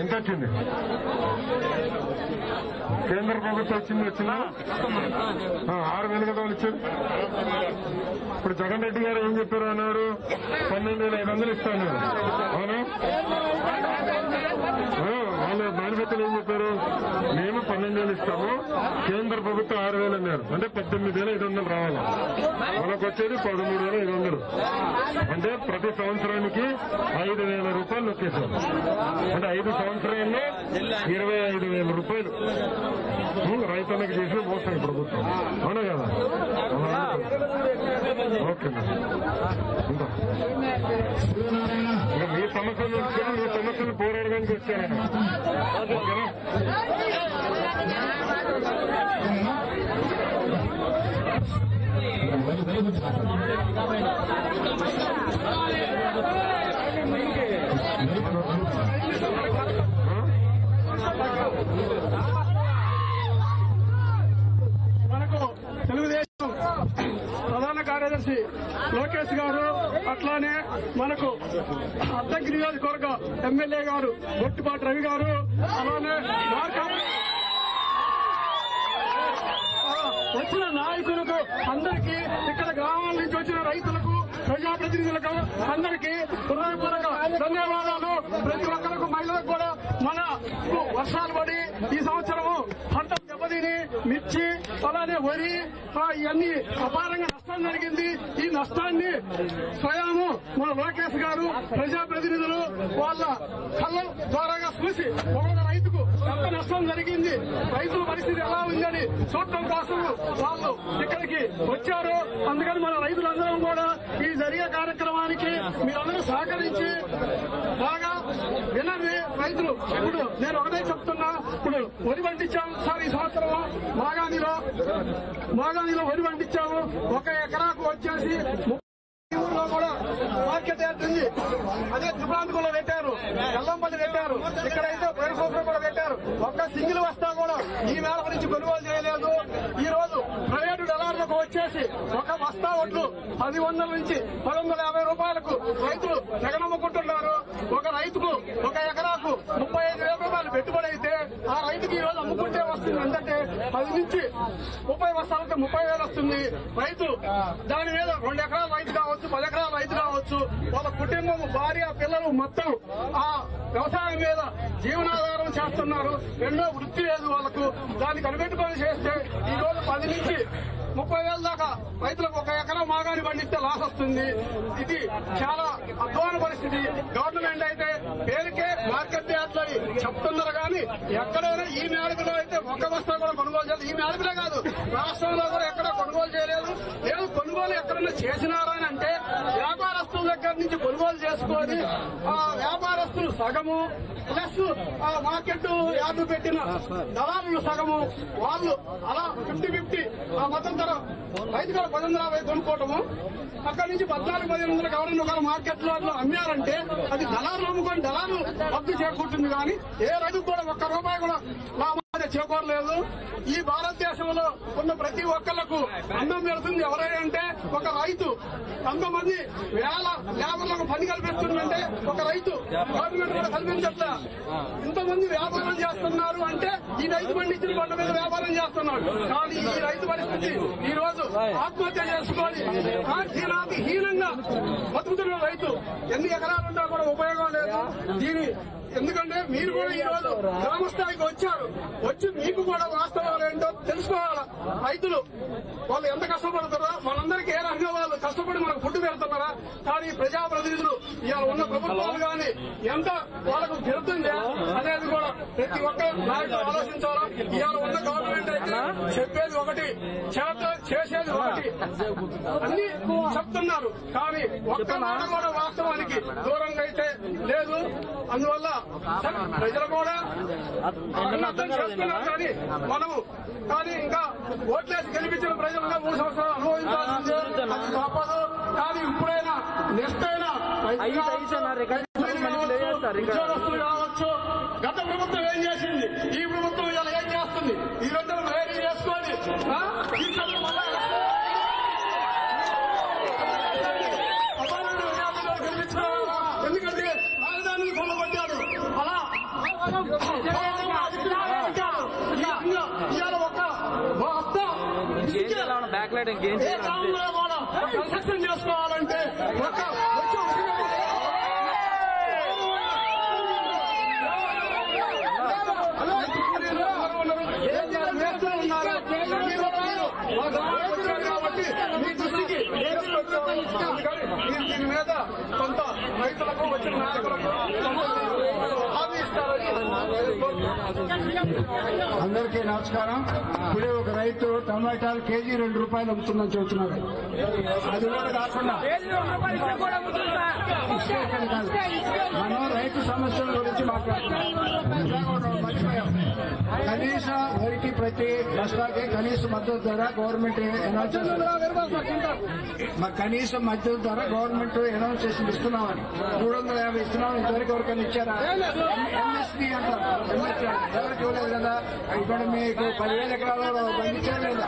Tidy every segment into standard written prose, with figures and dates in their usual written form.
ఎంత వచ్చింది? కేంద్ర ప్రభుత్వం వచ్చిందా? 6,000 కదా వాళ్ళు ఇచ్చారు. ఇప్పుడు జగన్ రెడ్డి గారు ఏం చెప్పారు అన్నారు? 12,500 ఇస్తాను. అవునా? వాళ్ళు మేనిఫెస్టోలో ఏం చెప్పారు? మేము 12,000 ఇస్తాము, కేంద్ర ప్రభుత్వం 6,000 అన్నారు. అంటే 18,500 రావాలి. మనకు వచ్చేది 13,500. అంటే ప్రతి సంవత్సరానికి 5,000 రూపాయలు నొక్కేశారు. అంటే 5 సంవత్సరాల్లో 25,000 రూపాయలు రైతులకు చేసి మోసం ప్రభుత్వం. అవునా కదా? ఓకే. ఇంకా మీ సమస్యలు తెలుసుకుని మీ సమస్యలు పోరాడడానికి వచ్చాను. ఓకేనా? మనకు తెలుగుదేశం ప్రధాన కార్యదర్శి లోకేష్ గారు, అట్లానే మనకు అద్దంకి నియోజకవర్గ ఎమ్మెల్యే గారు బొట్టిపాటి రవి గారు, అలానే వచ్చిన నాయకులకు అందరికీ, ఇక్కడ గ్రామాల నుంచి వచ్చిన రైతులకు, ప్రజాప్రతినిధులకు అందరికీ హృదయపూర్వక ధన్యవాదాలు. ప్రతి ఒక్కరికి, మహిళలకు కూడా మన వర్షాలు పడి ఈ సంవత్సరము పంట దెబ్బతిని మిర్చి అలానే వరి ఇవన్నీ అపారంగా నష్టం జరిగింది. ఈ నష్టాన్ని స్వయము మన లోకేష్ గారు, ప్రజాప్రతినిధులు వాళ్ళ కళ్ళ ద్వారాగా చూసి ఒక్కొక్క రైతుకు ఎంత నష్టం జరిగింది, రైతుల పరిస్థితి ఎలా ఉందని చూడటం కోసం వాళ్ళు ఇక్కడికి వచ్చారు. అందుకని మన రైతులందరం కూడా ఈ జరిగే కార్యక్రమానికి మీరందరూ సహకరించి బాగా వినండి. రైతులు ఇప్పుడు నేను ఒకటే చెప్తున్నా, ఇప్పుడు వరి పండించాం సార్. ఈ సంవత్సరం మాగాణిలో వరి పండించాము. 1 ఎకరాకు వచ్చేసి ఊర్లో కూడా మార్కెట్ యార్డ్ ఉంది. అదే త్రిపురాంతకంలో పెట్టారు, ఎల్లంపల్లి పెట్టారు, ఇక్కడైతే పోయిన సంవత్సరం కూడా పెట్టారు. ఒక్క సింగిల్ వస్తా కూడా ఈ మేళ నుంచి కొనుగోలు చేయలేదు. ఈ రోజు ప్రైవేటు డలార్లకు వచ్చేసి ఒక బస్తా ఒడ్లు 1,100 నుంచి 1,150 రూపాయలకు రైతులు జగనమ్ముకుంటున్నారు. ఒక రైతుకు 1 ఎకరాకు 35,000 రూపాయలు పెట్టుబడి అయితే ఆ రైతుకి ఈ రోజు అమ్ముకుంటే వస్తుంది ఎంతంటే 10 నుంచి 30 బస్తాలతో 30,000 వస్తుంది. రైతు దాని మీద 2 ఎకరాల రైతు కావచ్చు, 10 ఎకరాల రైతు కావచ్చు, వాళ్ళ కుటుంబం, భార్య, పిల్లలు మొత్తం ఆ వ్యవసాయం మీద జీవనాధారం చేస్తున్నారు. రెండో వృత్తి లేదు వాళ్ళకు. దాన్ని కనిపెట్టుకొని చేస్తే ఈ రోజు 10 నుంచి 30,000 దాకా రైతులకు 1 ఎకరా మాగాని పండిస్తే లాస్ వస్తుంది. ఇది చాలా అధ్వాన పరిస్థితి. గవర్నమెంట్ అయితే పేరుకే మార్కెట్ యార్డ్లు చెప్తున్నారు కానీ ఎక్కడైనా ఈ మేళకులో అయితే 1 బస్తా కూడా కొనుగోలు చేయలేదు. ఈ మేళకులే కాదు, రాష్ట్రంలో కూడా ఎక్కడ కొనుగోలు చేయలేదు. లేదు కొనుగోలు ఎక్కడైనా చేసినారని అంటే వ్యాపారస్తుల దగ్గర నుంచి కొనుగోలు చేసుకొని ఆ వ్యాపారస్తులు సగము ప్లస్ ఆ మార్కెట్ యార్డు పెట్టిన దళారులు సగము, వాళ్ళు అలా 50-50 ఆ మొత్తం ధర రైతు గారు 1,150 కొనుక్కోవటము. అక్కడి నుంచి 14,000-1,500 ఎవరైనా ఒక మార్కెట్ లో అమ్మారంటే అది దళారులు అమ్ముకొని దళారులు రద్దు చేకూరుతుంది. కానీ ఏ రైతుకు కూడా 1 రూపాయి కూడా లాభం చేకూరలేదు. ఈ భారతదేశంలో ఉన్న ప్రతి ఒక్కళ్లకు అన్నం పెడుతుంది ఎవరైనా అంటే ఒక రైతు. అంతమంది వేల లేబర్లకు పని కల్పిస్తుందంటే ఒక రైతు. గవర్నమెంట్ కూడా కల్పించట్లా. ఇంతమంది వ్యాపారం చేస్తున్నారు అంటే ఈ రైతు పండించిన పంట మీద వ్యాపారం చేస్తున్నాడు. కానీ ఈ రైతు పరిస్థితి ఈ రోజు ఆత్మహత్య చేసుకొని హీనంగా బతుకుతున్న రైతు. ఎన్ని ఎకరాలుంటా కూడా ఉపయోగం లేదు. ఎందుకంటే మీరు కూడా ఈ రోజు గ్రామ స్థాయికి వచ్చారు. వచ్చి మీకు కూడా వాస్తవాలు ఏంటో తెలుసుకోవాలా. రైతులు వాళ్ళు ఎంత కష్టపడతారో, వాళ్ళందరికీ ఏ రకంగా వాళ్ళు కష్టపడి మనకు ఫుడ్ పెడుతున్నారా. కానీ ప్రజాప్రతినిధులు ఇవాళ ఉన్న ప్రభుత్వాలు కానీ ఎంత వాళ్ళకు పెడుతుందా అనేది కూడా ప్రతి ఒక్క నాయకులు ఆలోచించాలా. ఇవాళ ఉన్న గవర్నమెంట్ అయితే చెప్పేది ఒకటి, చేసేది ఒకటి, అన్ని చెప్తున్నారు. కానీ ఒక్క మాట కూడా వాస్తవానికి దూరంగా అయితే లేదు. అందువల్ల ప్రజలు కూడా అర్థం చేసుకున్నారు. కానీ మనము ఇంకా ఓట్లేసి గెలిపించిన ప్రజలుగా 3 సంవత్సరాలు అనుభవించాల్సిందే, అది తప్పదు. కానీ ఇప్పుడైనా నెక్స్ట్ అయినా ఉద్యోగస్తులు కావచ్చు. గత ప్రభుత్వం ఏం చేసింది, ఈ ప్రభుత్వం ఇలా ఏం చేస్తుంది, ఈ 2 వేరీ చేసుకొని ఇంకేం ఏ గ్రామంలో కూడా కన్స్ట్రక్షన్ చేసుకోవాలంటే కాబట్టి మీ దృష్టికి దీని మీద కొంత రైతులకు వచ్చిన నాయకులకు హామీ ఇస్తారని. అందరికీ నమస్కారం. ఇప్పుడే ఒక రైతు టమాటాలు కేజీ ₹2 అమ్ముతుందని చెబుతున్నారు. అది కూడా కాకుండా మనం రైతు సమస్యల గురించి మాట్లాడుతున్నాం. మర్చిపోయాం. కనీస వరికి ప్రతి బస్తాకి కనీస మద్దతు ధర గవర్నమెంట్ అనౌన్స్ చేస్తుంది. కనీస మద్దతు ధర గవర్నమెంట్ అనౌన్స్ చేసి ఇస్తున్నామని 350 ఇస్తున్నామని ఇంతవరకు ఎవరికైనా ఇచ్చారా? ఎంఎస్పీ అంటారు. ఎంఎస్పీ ఎవరికి ఇవ్వలేదు కదా. ఇక్కడ మీకు 10,000 ఎకరాలలో బంధించారు లేదా?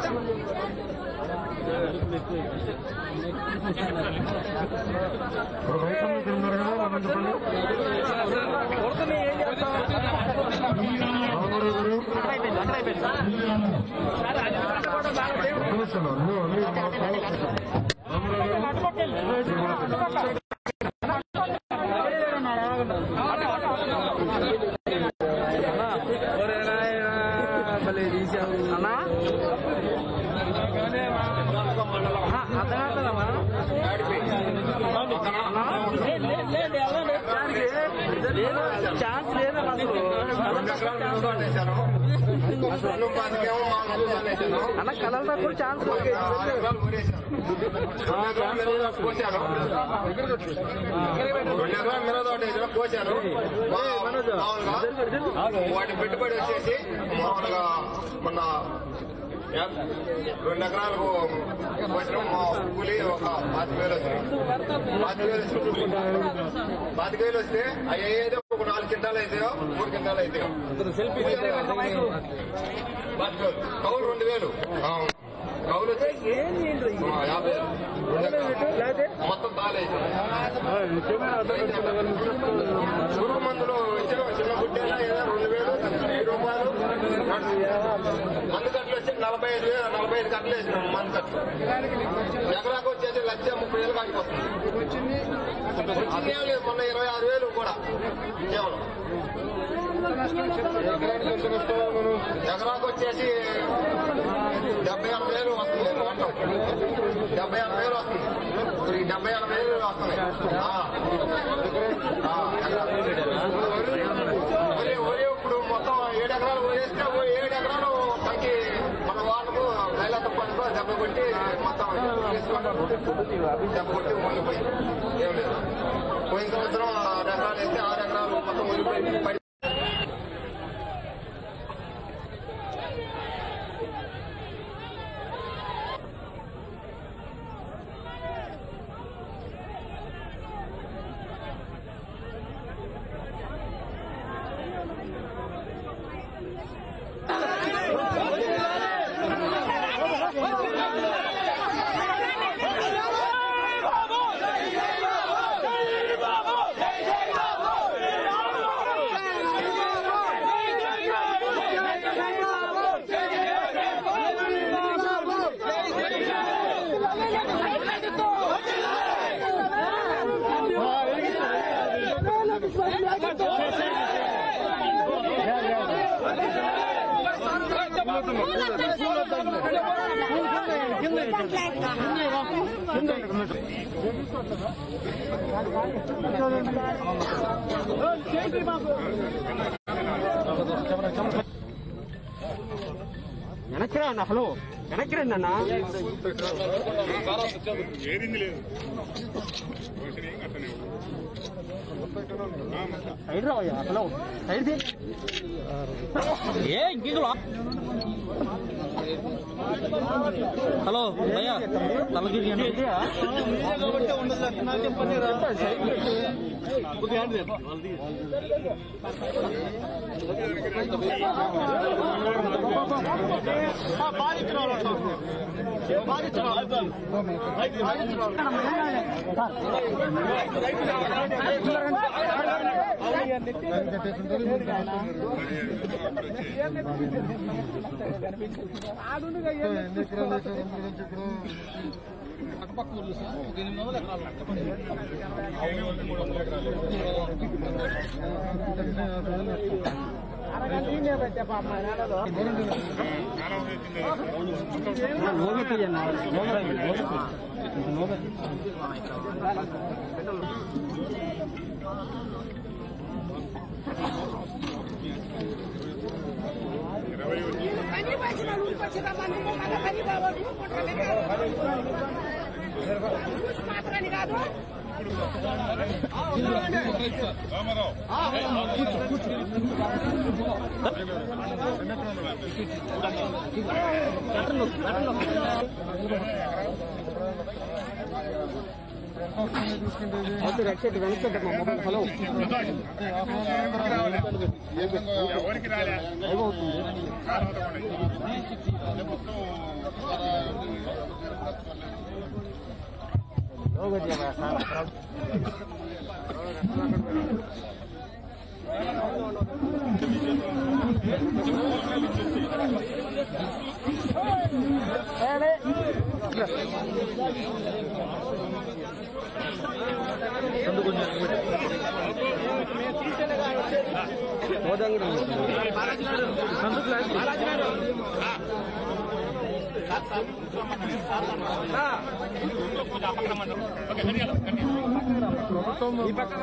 ఛాన్స్ లేదా అన్న కలర్ కూడా ఛాన్స్ కోసారు. వాటి పెట్టుబడి వచ్చేసి మామూలుగా మొన్న 2 ఎకరాలకు వచ్చిన కూలి ఒక 25,000 వచ్చినాయి. 25,000 వస్తే అవి ఏదో ఒక 4 క్వింటాలు అవుతాయో 3 క్వింటాలు అవుతాయో. కౌలు 2,000 కౌలు వచ్చి 50,000 మొత్తం తాలేదు. పురుగు మందులు ఇచ్చిన చిన్న గుడ్డేలా ఏదో 2,000 రూపాయలు మందు కట్టలు వచ్చి 45 కట్టలు వేసినాం. మందు కట్టలు ఎకరాకు వచ్చేసి 1,30,000 కాడికి వస్తుంది. అదే లేదు మొన్న 26,000 కూడా కేవలం ఎకరాకు వచ్చేసి 70,000 వస్తుంది. 70,000 వస్తుంది. 70,000 వస్తున్నాయి. వరి ఇప్పుడు మొత్తం 7 ఎకరాలు వేస్తే 7 ఎకరాలు తగ్గి మన వాళ్ళకు లైలత పనులు దెబ్బ కొట్టి మొత్తం దెబ్బ కొట్టి మునిగిపోయింది. ఏం లేదు. పోయిన సంవత్సరం 6 ఎకరాలు వేస్తే 6 ఎకరాలు మొత్తం మునిగిపోయి వెనక్కిరా అన్న. హలో వెనక్కి రండి అన్న. సైడ్ రావయ్యా. హలో సైడ్ ఏ ఇంకో. హలో భయ్యా తలకి బాధితులు ఎన్ని ఎకరాలు వేసారు అందరి నుంచి ఇప్పుడు అటుపక్క ఊర్లు సార్ 800 ఎకరాలు కాదు హలో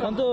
సంతు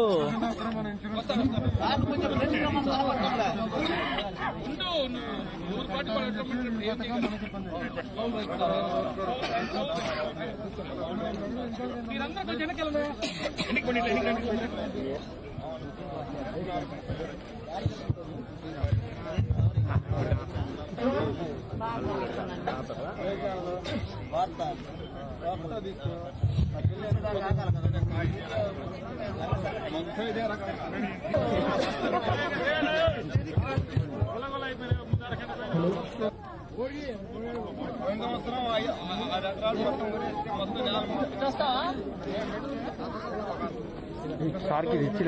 సార్కి ఇచ్చి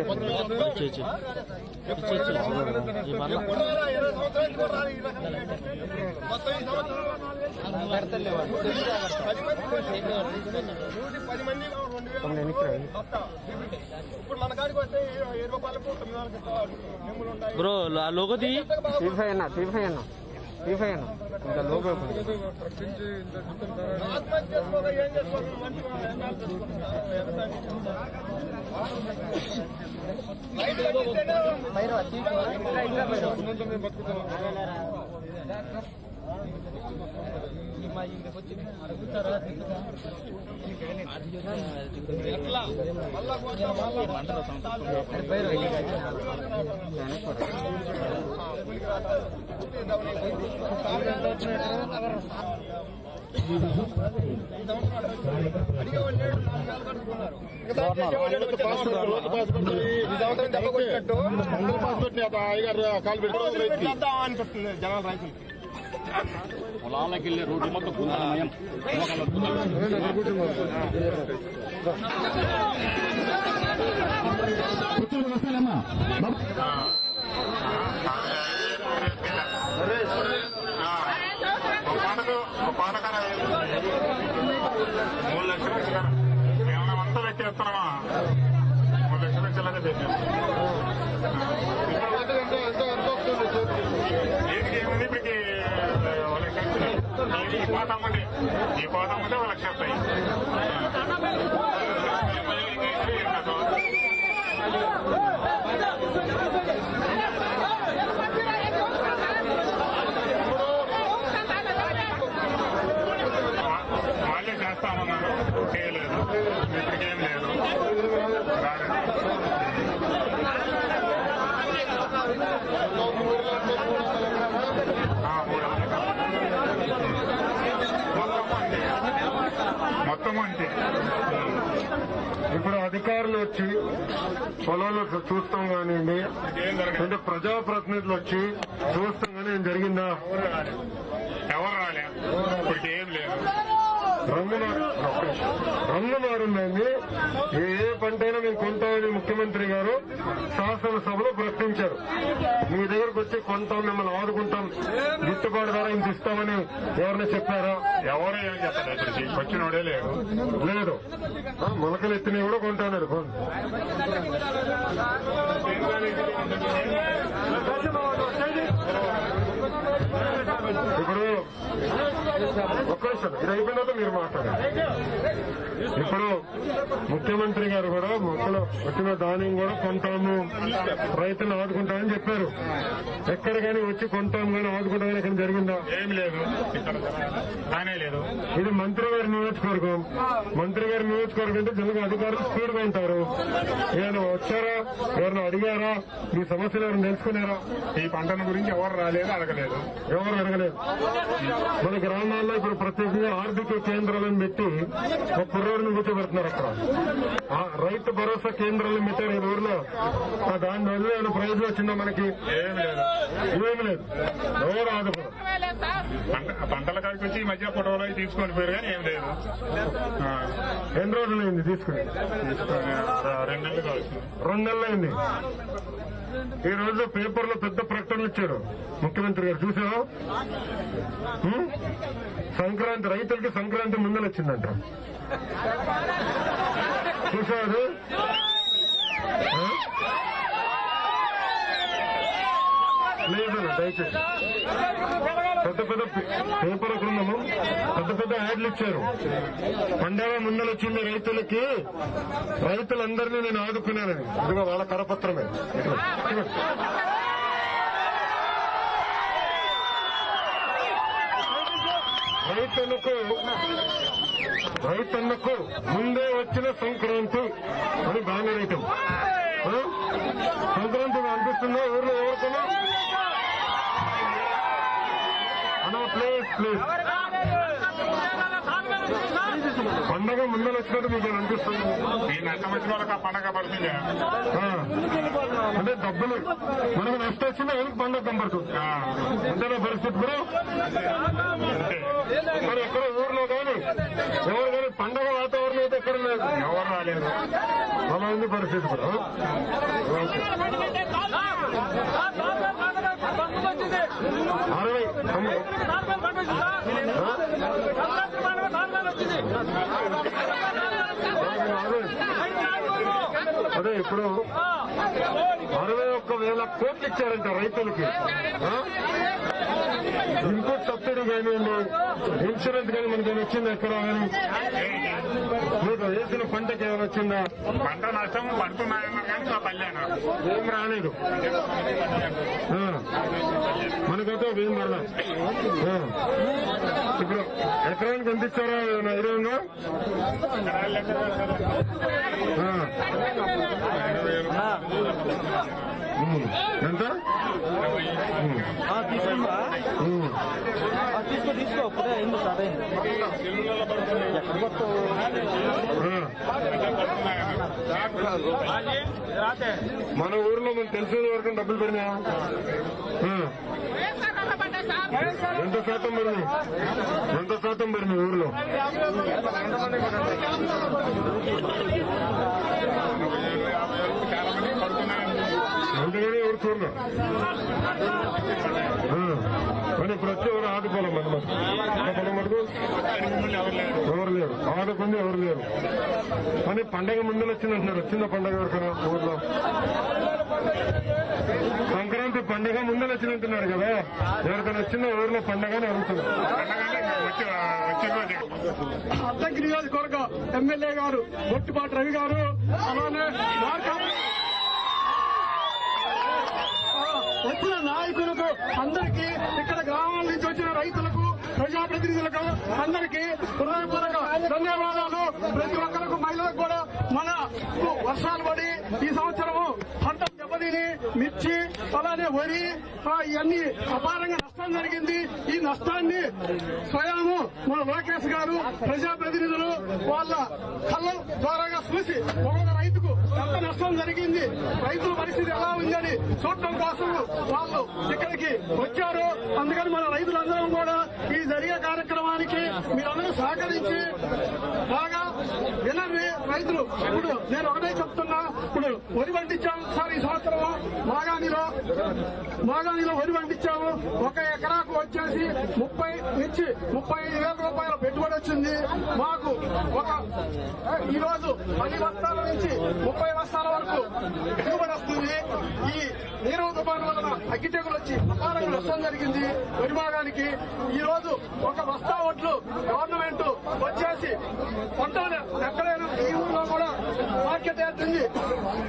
బ్రో లోగో తీ 35 అన్న 35 అన్న ఇంకా లోగో జనాలు రైతులు పొలాలకు వెళ్ళే రోడ్డు మొత్తం కుందనమయం పాటకర 3 లక్షలు ఇచ్చినా ఏమైనా అంతా పెట్టేస్తున్నామా 3 లక్షలు ఇచ్చేలాగా పెట్టాం. ఏమిటి ఇప్పటికి వాళ్ళకి ఈ పాత అమ్మండి వాళ్ళకి చెప్తాయి. వాళ్ళే చేస్తామన్నారు, చేయలేదు. ఇప్పటికేం లేదు. మొత్తం అంతే. ఇప్పుడు అధికారులు వచ్చి పొలాలు చూస్తాం కానివ్వండి, అంటే ప్రజాప్రతినిధులు వచ్చి చూస్తాం కానీ ఏం జరిగిందా? ఎవరు రాలే. ఇప్పటికి ఏం లేదు. రంగు మారిందండి. ఏ పంట అయినా మేము కొంటామని ముఖ్యమంత్రి గారు శాసనసభలో ప్రకటించారు. మీ దగ్గరకు వచ్చి కొంటాం, మిమ్మల్ని ఆదుకుంటాం, గిట్టుబాటు ధర ఇంత ఇస్తామని ఎవరైనా చెప్పారా? ఎవరు ఏం చెప్పారు? ఇక్కడికి వచ్చినోడే లేడు. లేదు. మొలకలు ఎత్తినవి కూడా కొంటాడు. ఇప్పుడు ఒక్క నిమిషం, ఇది అయిపోయినాక మీరు మాట్లాడారు. ఇప్పుడు ముఖ్యమంత్రి గారు కూడా మొక్కలు వచ్చిన ధాన్యం కూడా కొంటాము, రైతులను ఆదుకుంటామని చెప్పారు. ఎక్కడ కానీ వచ్చి కొంటాము కానీ ఆదుకుంటామని ఎక్కడ జరిగిందా? ఏమి లేదు, ఇక్కడ బానే లేదు. ఇది మంత్రి గారి నియోజకవర్గం. మంత్రి గారి నియోజకవర్గం అంటే జనగా అధికారులు స్పీడ్ గా ఉంటారు. ఏమైనా వచ్చారా? ఎవరిని అడిగారా? మీ సమస్యలు ఎవరైనా తెలుసుకున్నారా? ఈ పంటల గురించి ఎవరు రాలేదు, అడగలేదు. ఎవరు అడగలేదు. మన గ్రామాల్లో ఇప్పుడు ప్రత్యేకంగా ఆర్థిక కేంద్రాలను పెట్టి ఒక కుర్రోడిని కూర్చోబెడుతున్నారు. అక్కడ రైతు భరోసా కేంద్రాలను పెట్టారు ఈ ఊర్లో. దాని వల్ల ఏమైనా ప్రయోజనం వచ్చిందా మనకి? ఏమి లేదు. ఏమి లేదు. ఎవరు ఆదుకోరు. పంటల కాడికి వచ్చి ఈ మధ్య ఫోటోలు తీసుకొని పోయారు కానీ ఏం లేదు. ఎన్ని రోజులు అయింది తీసుకుని? 2 నెలలు కావచ్చు. 2 నెలలు అయింది. ఈ రోజు పేపర్లో పెద్ద ప్రకటనలు ఇచ్చాడు ముఖ్యమంత్రి గారు. చూసావా? సంక్రాంతి రైతులకి సంక్రాంతి ముందర వచ్చిందంట. చూసావు? లేదన్న దయచేసి పెద్ద పెద్ద పేపర్ బృందము పెద్ద పెద్ద యాడ్లు ఇచ్చారు. పండగ ముందర వచ్చింది రైతులకి, రైతులందరినీ నేను ఆదుకున్నానని. ఇదిగో వాళ్ళ కరపత్రమే. రైతన్నకు ముందే వచ్చిన సంక్రాంతి అని బ్యానర్ ఐటమ్. సంక్రాంతి అనిపిస్తుందా ఊర్లో ఎవరికైనా? అన్నా ప్లీజ్ ప్లీజ్, పండగ ముందర వచ్చినట్టు మీకు అనిపిస్తుంది? ఈ నష్టం వచ్చిన వాళ్ళకి ఆ పండగ పడుతుంది. అంటే డబ్బులు మనకు నష్టం వచ్చినా ఎవరికి పండగ కనబడుతుంది. అంతేనా పరిస్థితి కూడా? మరి ఎక్కడ ఊర్లో కానీ ఎవరు కానీ పండగ వాతావరణం అయితే ఎక్కడ లేదు, ఎవరు రాలేదు. అలా ఉంది పరిస్థితి కూడా. 60 అదే ఇప్పుడు 61,000 కోట్లు ఇచ్చారంట రైతులకి. ఇన్పుట్ సబ్సిడీ కానివ్వండి, ఇన్సూరెన్స్ కానీ మనకి వచ్చిందా? ఎక్కడ కానీ మీకు వేసిన పంటకి ఏమైనా వచ్చిందా? పంట నష్టం పడుతున్నాయన్నా కానీ మా పల్లెనా ఏం రాలేదు. మనకైతే ఏం పడదా. ఇప్పుడు ఎకరానికి ఎంత ఇచ్చారా? ఐడియా? ఎంత తీసుకో అప్పుడే అయింది, స్టార్ట్ అయింది. మన ఊర్లో మనకు తెలిసిన వరకు డబ్బులు పడినాయా? ఎంత శాతం పడినాయి? ఎంత శాతం పడినాయి ఊర్లో? అంతేగాని ఎవరు చూడరు. కానీ ఇప్పుడు వచ్చి ఎవరు ఆదుకోవాలి. మన మటుకు ఎవరు లేరు, ఆదుకుంది ఎవరు లేరు. కానీ పండగ ముందు వచ్చిందంటున్నారు. వచ్చిందా పండగ ఎవరికైనా ఊర్లో? సంక్రాంతి పండగ ముందు వచ్చిందంటున్నారు కదా, ఎవరికైనా వచ్చిందా ఊర్లో పండగ అని అడుగుతున్నారు. అద్దంకి నియోజకవర్గం ఎమ్మెల్యే గారు బొట్టుపాటి రవి గారు, అలానే వచ్చిన నాయకులకు అందరికీ, ఇక్కడ గ్రామాల నుంచి వచ్చిన రైతులకు, ప్రజాప్రతినిధులకు అందరికీ హృదయపూర్వక ధన్యవాదాలు. ప్రతి ఒక్కరికి, మహిళలకు కూడా మన వర్షాలు పడి ఈ సంవత్సరము పంట కందిపొడిని, మిర్చి, అలానే వరి ఇవన్నీ అపారంగా నష్టం జరిగింది. ఈ నష్టాన్ని స్వయము మన లోకేష్ గారు ప్రజాప్రతినిధులు వాళ్ళ కళ్ళ ద్వారాగా చూసి ఒక్కొక్క రైతుకు ఎంత నష్టం జరిగింది, రైతుల పరిస్థితి ఎలా ఉందని చూడటం కోసం వాళ్ళు ఇక్కడికి వచ్చారు. అందుకని మన రైతులందరం కూడా ఈ జరిగే కార్యక్రమానికి మీరందరూ సహకరించి బాగా వినండి. రైతులు ఇప్పుడు నేను ఒకటే చెప్తున్నా, ఇప్పుడు వరి పండించాము సార్ ఈ సంవత్సరం మాగాణిలో వరి పండించాము. 1 ఎకరాకు వచ్చేసి 35,000 రూపాయల పెట్టుబడి వచ్చింది. మాకు ఈ రోజు 10 బస్తాల నుంచి 30 బస్తాల వరకు దిగుబడి వస్తుంది. ఈ నీరు తుఫాను వలన అగ్గి తెగులు వచ్చి అపారంగా నష్టం జరిగింది వరి భాగానికి. ఈ రోజు 1 బస్తా ఒట్లు గవర్నమెంట్ వచ్చేసి పంటలు ఎక్కడైనా ఈ ఊళ్ళో కూడా మార్కెట్ ఏర్పడింది.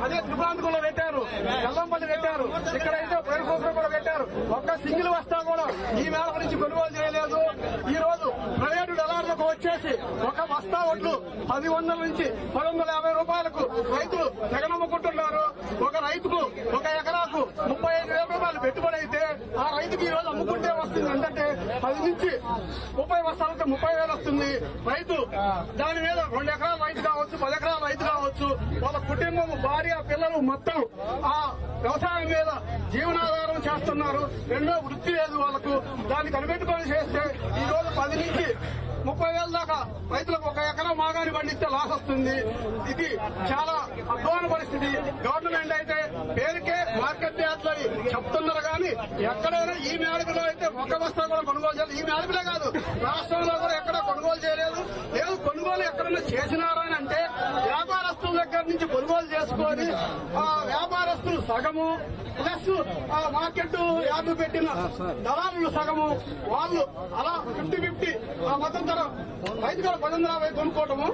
అదే త్రిపురాంతకంలో పెట్టారు, ఎల్లంపల్లి పెట్టారు, ఇక్కడైతే పేరుకోసం కూడా పెట్టారు. 1 సింగిల్ బస్తా కూడా ఈ మేళ నుంచి కొనుగోలు చేయలేదు. ఈ రోజు ప్రైవేటు దళారులకు వచ్చేసి 1 బస్తా ఒట్లు 1,100 నుంచి 1,150 రూపాయలకు రైతులు తెగనమ్ముకుంటున్నారు. ఒక రైతుకు 1 ఎకరాకు 35,000 రూపాయలు పెట్టుబడి అయితే ఆ రైతుకి ఈ రోజు అమ్ముకుంటే వస్తుంది ఏంటంటే 10 నుంచి 30 బస్తాలతో 30,000 వస్తుంది. రైతు దాని మీద 2 ఎకరాల రైతు కావచ్చు, 10 ఎకరాల రైతు కావచ్చు, వాళ్ళ కుటుంబం, భార్య, పిల్లలు మొత్తం ఆ వ్యవసాయం మీద జీవనాధారం చేస్తున్నారు. రెండో వృత్తి లేదు వాళ్ళకు. దాన్ని కనిపెట్టుకొని చేస్తే ఈ రోజు 10 నుంచి 30,000 దాకా రైతులకు 1 ఎకరా మాగాని పండిస్తే లాస్ వస్తుంది. ఇది చాలా అధ్వాన పరిస్థితి. గవర్నమెంట్ అయితే పేరుకే మార్కెట్ యార్డ్లని చెప్తున్నారు కానీ ఎక్కడైనా ఈ మేడకులో అయితే 1 బస్తా కూడా కొనుగోలు చేయలేదు. ఈ మేడకులే కాదు, రాష్ట్రంలో కూడా ఎక్కడ కొనుగోలు చేయలేదు. లేదు కొనుగోలు ఎక్కడైనా చేసినారని అంటే వ్యాపారస్తుల దగ్గర నుంచి కొనుగోలు చేసుకొని ఆ వ్యాపారస్తులు సగము ప్లస్ ఆ మార్కెట్ యార్డు పెట్టిన దళారులు సగము, వాళ్ళు అలా 50-50 ఆ మొత్తం ధర రైతు గారు 1,150 కొనుక్కోవటము.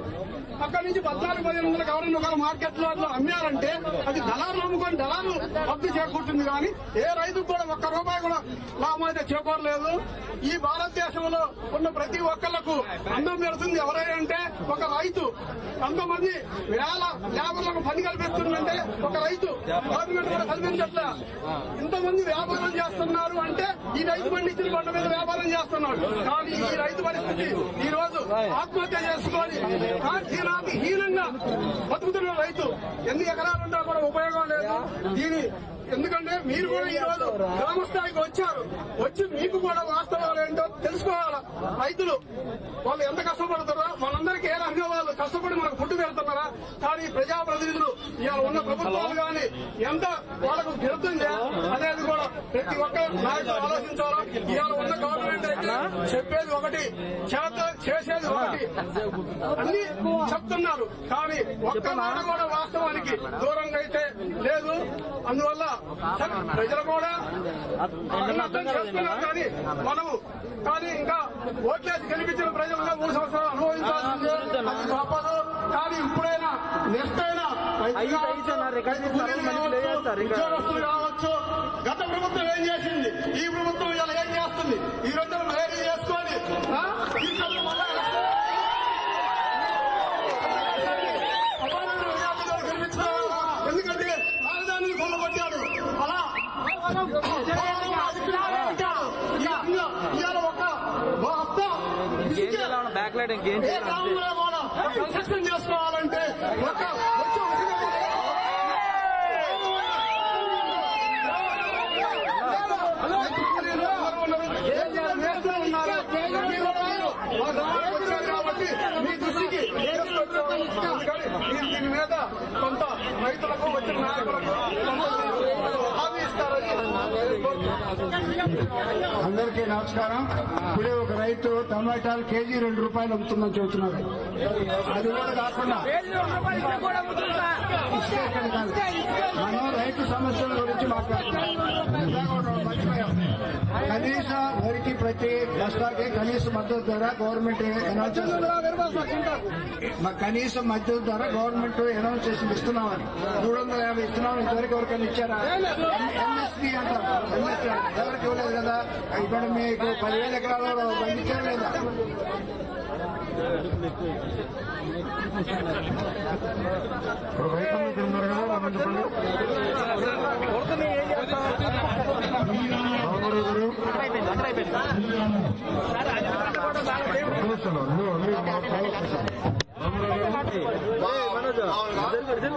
అక్కడి నుంచి 14,000-1,500 ఎవరైనా ఒక మార్కెట్ లో అమ్మారంటే అది దళారులు అమ్ముకొని దళారులు లబ్ధి చేకూరుతుంది. కానీ ఏ రైతుకు కూడా 1 రూపాయి కూడా లాభం అయితే చేకూరలేదు. ఈ భారతదేశంలో ఉన్న ప్రతి ఒక్కళ్లకు అన్నం పెడుతుంది ఎవరైనా అంటే ఒక రైతు. అంతమంది వేల లేబర్లకు పని కల్పిస్తుందంటే ఒక రైతు. గవర్నమెంట్ కూడా కల్పించట్లా. ఇంతమంది వ్యాపారం చేస్తున్నారు అంటే ఈ రైతు పండించిన పంట మీద వ్యాపారం చేస్తున్నాడు. కానీ ఈ రైతు పరిస్థితి ఈ రోజు ఆత్మహత్య చేసుకొని హీనంగా బతుకుతున్న రైతు. ఎన్ని ఎకరాలున్నా కూడా ఉపయోగం లేదు. ఎందుకంటే మీరు కూడా ఈ రోజు గ్రామ స్థాయికి వచ్చారు. వచ్చి మీకు కూడా వాస్తవాలు ఏంటో తెలుసుకోవాలా. రైతులు వాళ్ళు ఎంత కష్టపడతారో వాళ్ళందరికీ ఏ రకంగా వాళ్ళు కష్టపడి మనకు ఫుడ్ పెడుతున్నారా. కానీ ప్రజాప్రతినిధులు ఇవాళ ఉన్న ప్రభుత్వాలు కానీ ఎంత వాళ్ళకు గెలుతుందా అనేది కూడా ప్రతి ఒక్క నాయకులు ఆలోచించాలా. ఇవాళ ఉన్న గవర్నమెంట్ అయితే చెప్పేది ఒకటి, చేసేది ఒకటి, అన్ని చెప్తున్నారు. కానీ ఒక్క మాట కూడా వాస్తవానికి దూరంగా అయితే లేదు. అందువల్ల ప్రజలు కూడా అర్థం చేసుకున్నారు. కానీ ఇంకా ఓట్లేసి గెలిపించిన ప్రజలుగా 3 సంవత్సరాలు అనుభవించాల్సిందే. అది తప్పదు. కానీ ఇప్పుడైనా నెక్స్ట్ అయినా ఉద్యోగస్తులు కావచ్చు. గత ప్రభుత్వం ఏం చేసింది, ఈ ప్రభుత్వం ఇలా ఏం చేస్తుంది, ఈ రోజున మైరీ చేసుకొని ఎందుకంటే రాజధానిని కొల్లగొట్టాడు. అలా ఇవాళ ఒక బ్యాక్లైట్ ఇంకేం కన్స్ట్రక్షన్ చేసుకోవాలంటే వచ్చారు కాబట్టి మీ దృష్టికి దీని మీద కొంత రైతులకు వచ్చిన నాయకులకు హామీ ఇస్తారని. అందరికీ నమస్కారం. ఇప్పుడే ఒక రైతు టమాటాలు కేజీ 2 రూపాయలు అమ్ముతుందని చెబుతున్నారు. అది కూడా కాకుండా మనం రైతు సమస్యల గురించి మాట్లాడుతున్నాం. కనీస వరికి ప్రతి బస్తాకి కనీస మద్దతు ధర గవర్నమెంట్ అనౌన్స్ చేస్తుంది. కనీస మద్దతు ధర గవర్నమెంట్ అనౌన్స్ చేసి ఇస్తున్నామని 350 ఇస్తున్నామని ఇంతవరకు ఎవరికైనా ఇచ్చారా? ఎంఎస్పీ అంటారు. ఎంఎస్పీ ఎవరికి ఇవ్వలేదు కదా. ఇక్కడ మీకు 10,000 ఎకరాలు పండించారు లేదా? రైతులు ఉన్నారు కదా, మన చెప్పండి.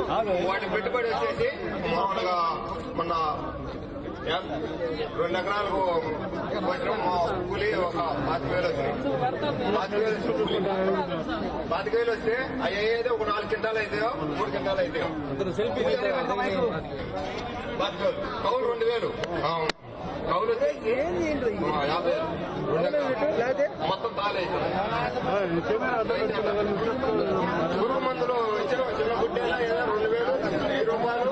రామారావు వాటి పెట్టుబడి వచ్చేసి మామూలుగా మొన్న 2 ఎకరాలకు వచ్చిన కూలి ఒక 25,000 వచ్చినాయి. 25,000 వస్తే అయ్యేది ఒక 4 క్వింటాలు అయితాయో 3 క్వింటాలు అయితాయో. 25,000 కౌలు 2,000 కౌలు వచ్చేసి 50,000 మొత్తం తాలే. పురుగు మందులు ఇచ్చిన చిన్న గుడ్డేలా ఏదో 2,000 రూపాయలు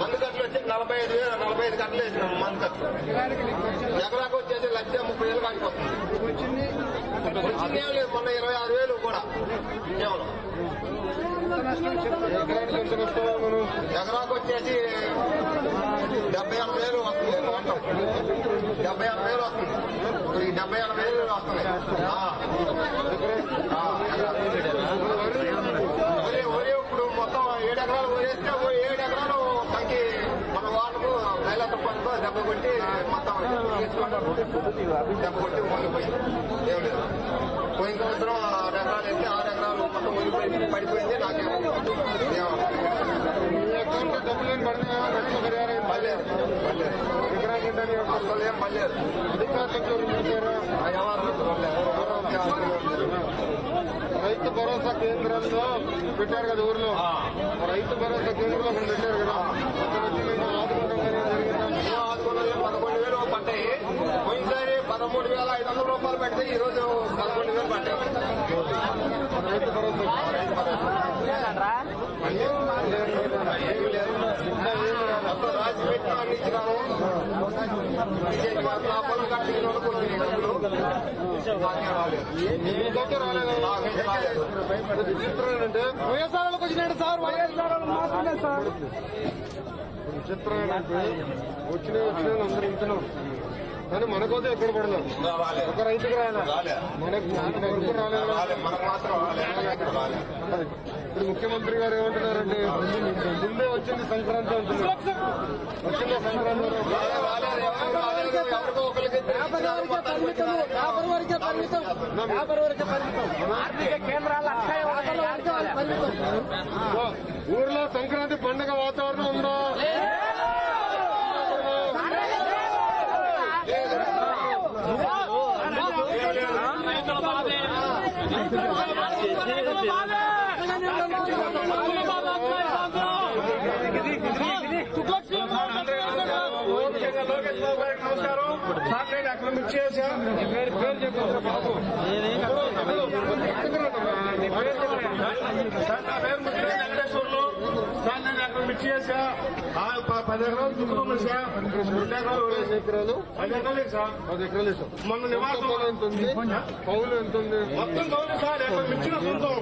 మందు కట్టలు వచ్చి 45,000 45 కట్టలు వేసినాం. మందు కట్టలు ఎకరాకు వచ్చేసి 1,30,000 కానిపోతుంది. వచ్చింది ఏం లేదు, మొన్న 26,000 కూడా కేవలం. ఎకరాకు వచ్చేసి 78,000 వస్తుంది. మొత్తం 78,000 వస్తుంది. ఈ 78,000 వస్తున్నాయి. ఒరే ఇప్పుడు మొత్తం 7 ఎకరాలు వేస్తే 7 ఎకరాలు తగ్గి మన వాళ్ళకు నెల తప్పనితో దెబ్బ కొట్టి మొత్తం దెబ్బ కొట్టి మునిగిపోయింది. ఏం లేదు, పోయిన సంవత్సరం 6 ఎకరాలు వేస్తే 6 ఎకరాలు మొత్తం మునిగిపోయింది, పడిపోయింది. నాకేమో డబ్బులేం పడలేదు, అసలు ఏం పడలేదు. రైతు భరోసా కేంద్రంలో పెట్టారు కదా ఊర్లో, రైతు భరోసా కేంద్రంలో పెట్టారు కదా, ఆదుకున్నది 11,000 పడ్డాయి. పోయినసారి 13,500 రూపాయలు పెడితే ఈ రోజు 11,000 పడ్డాయి. రైతు భరోసా మొత్తం రాసి పెట్టిన అన్ని ఇచ్చినాము. పొలం కట్టిన వాళ్ళకి వచ్చినాయి డబ్బులు, నాకే రాలేదు. అంటే వైఎస్ఆర్ వాళ్ళకి వచ్చినాడు సార్, వైఎస్ఆర్ వాళ్ళు మాత్రమే సార్. విచిత్రం ఏంటంటే వచ్చినాయి అందరూ ఇస్తున్నాం, కానీ మనకోతే ఎక్కడ పడలేదు. ఒక రైతుకు రాలేదు, మనకు రాలేదు. మనకు మాత్రం ఇప్పుడు ముఖ్యమంత్రి గారు ఏమంటున్నారంటే ముందే వచ్చింది సంక్రాంతి అంటున్నారు. వచ్చిందే సంక్రాంతి ఊర్లో సంక్రాంతి పండుగ వాతావరణం ఉందా? నమస్కారం సార్, నేను అక్కడ మిర్చి వేసా. పేరు చెప్పారు బాబు. సార్ నా పేరు వెంకటేశ్వర్లు. సార్ నేను అక్కడ మిర్చి వేసా. 10 ఎకరాలు దుక్కుతుంది సార్. 2 ఎకరాలు 10 ఎకరాలు సార్. 10 ఎకరాలు సార్. మొన్న నివాసం ఎంత ఉంది, కౌలు ఎంత ఉంది? మొత్తం కౌలు సార్. ఎక్కడ మిర్చిన సొంతం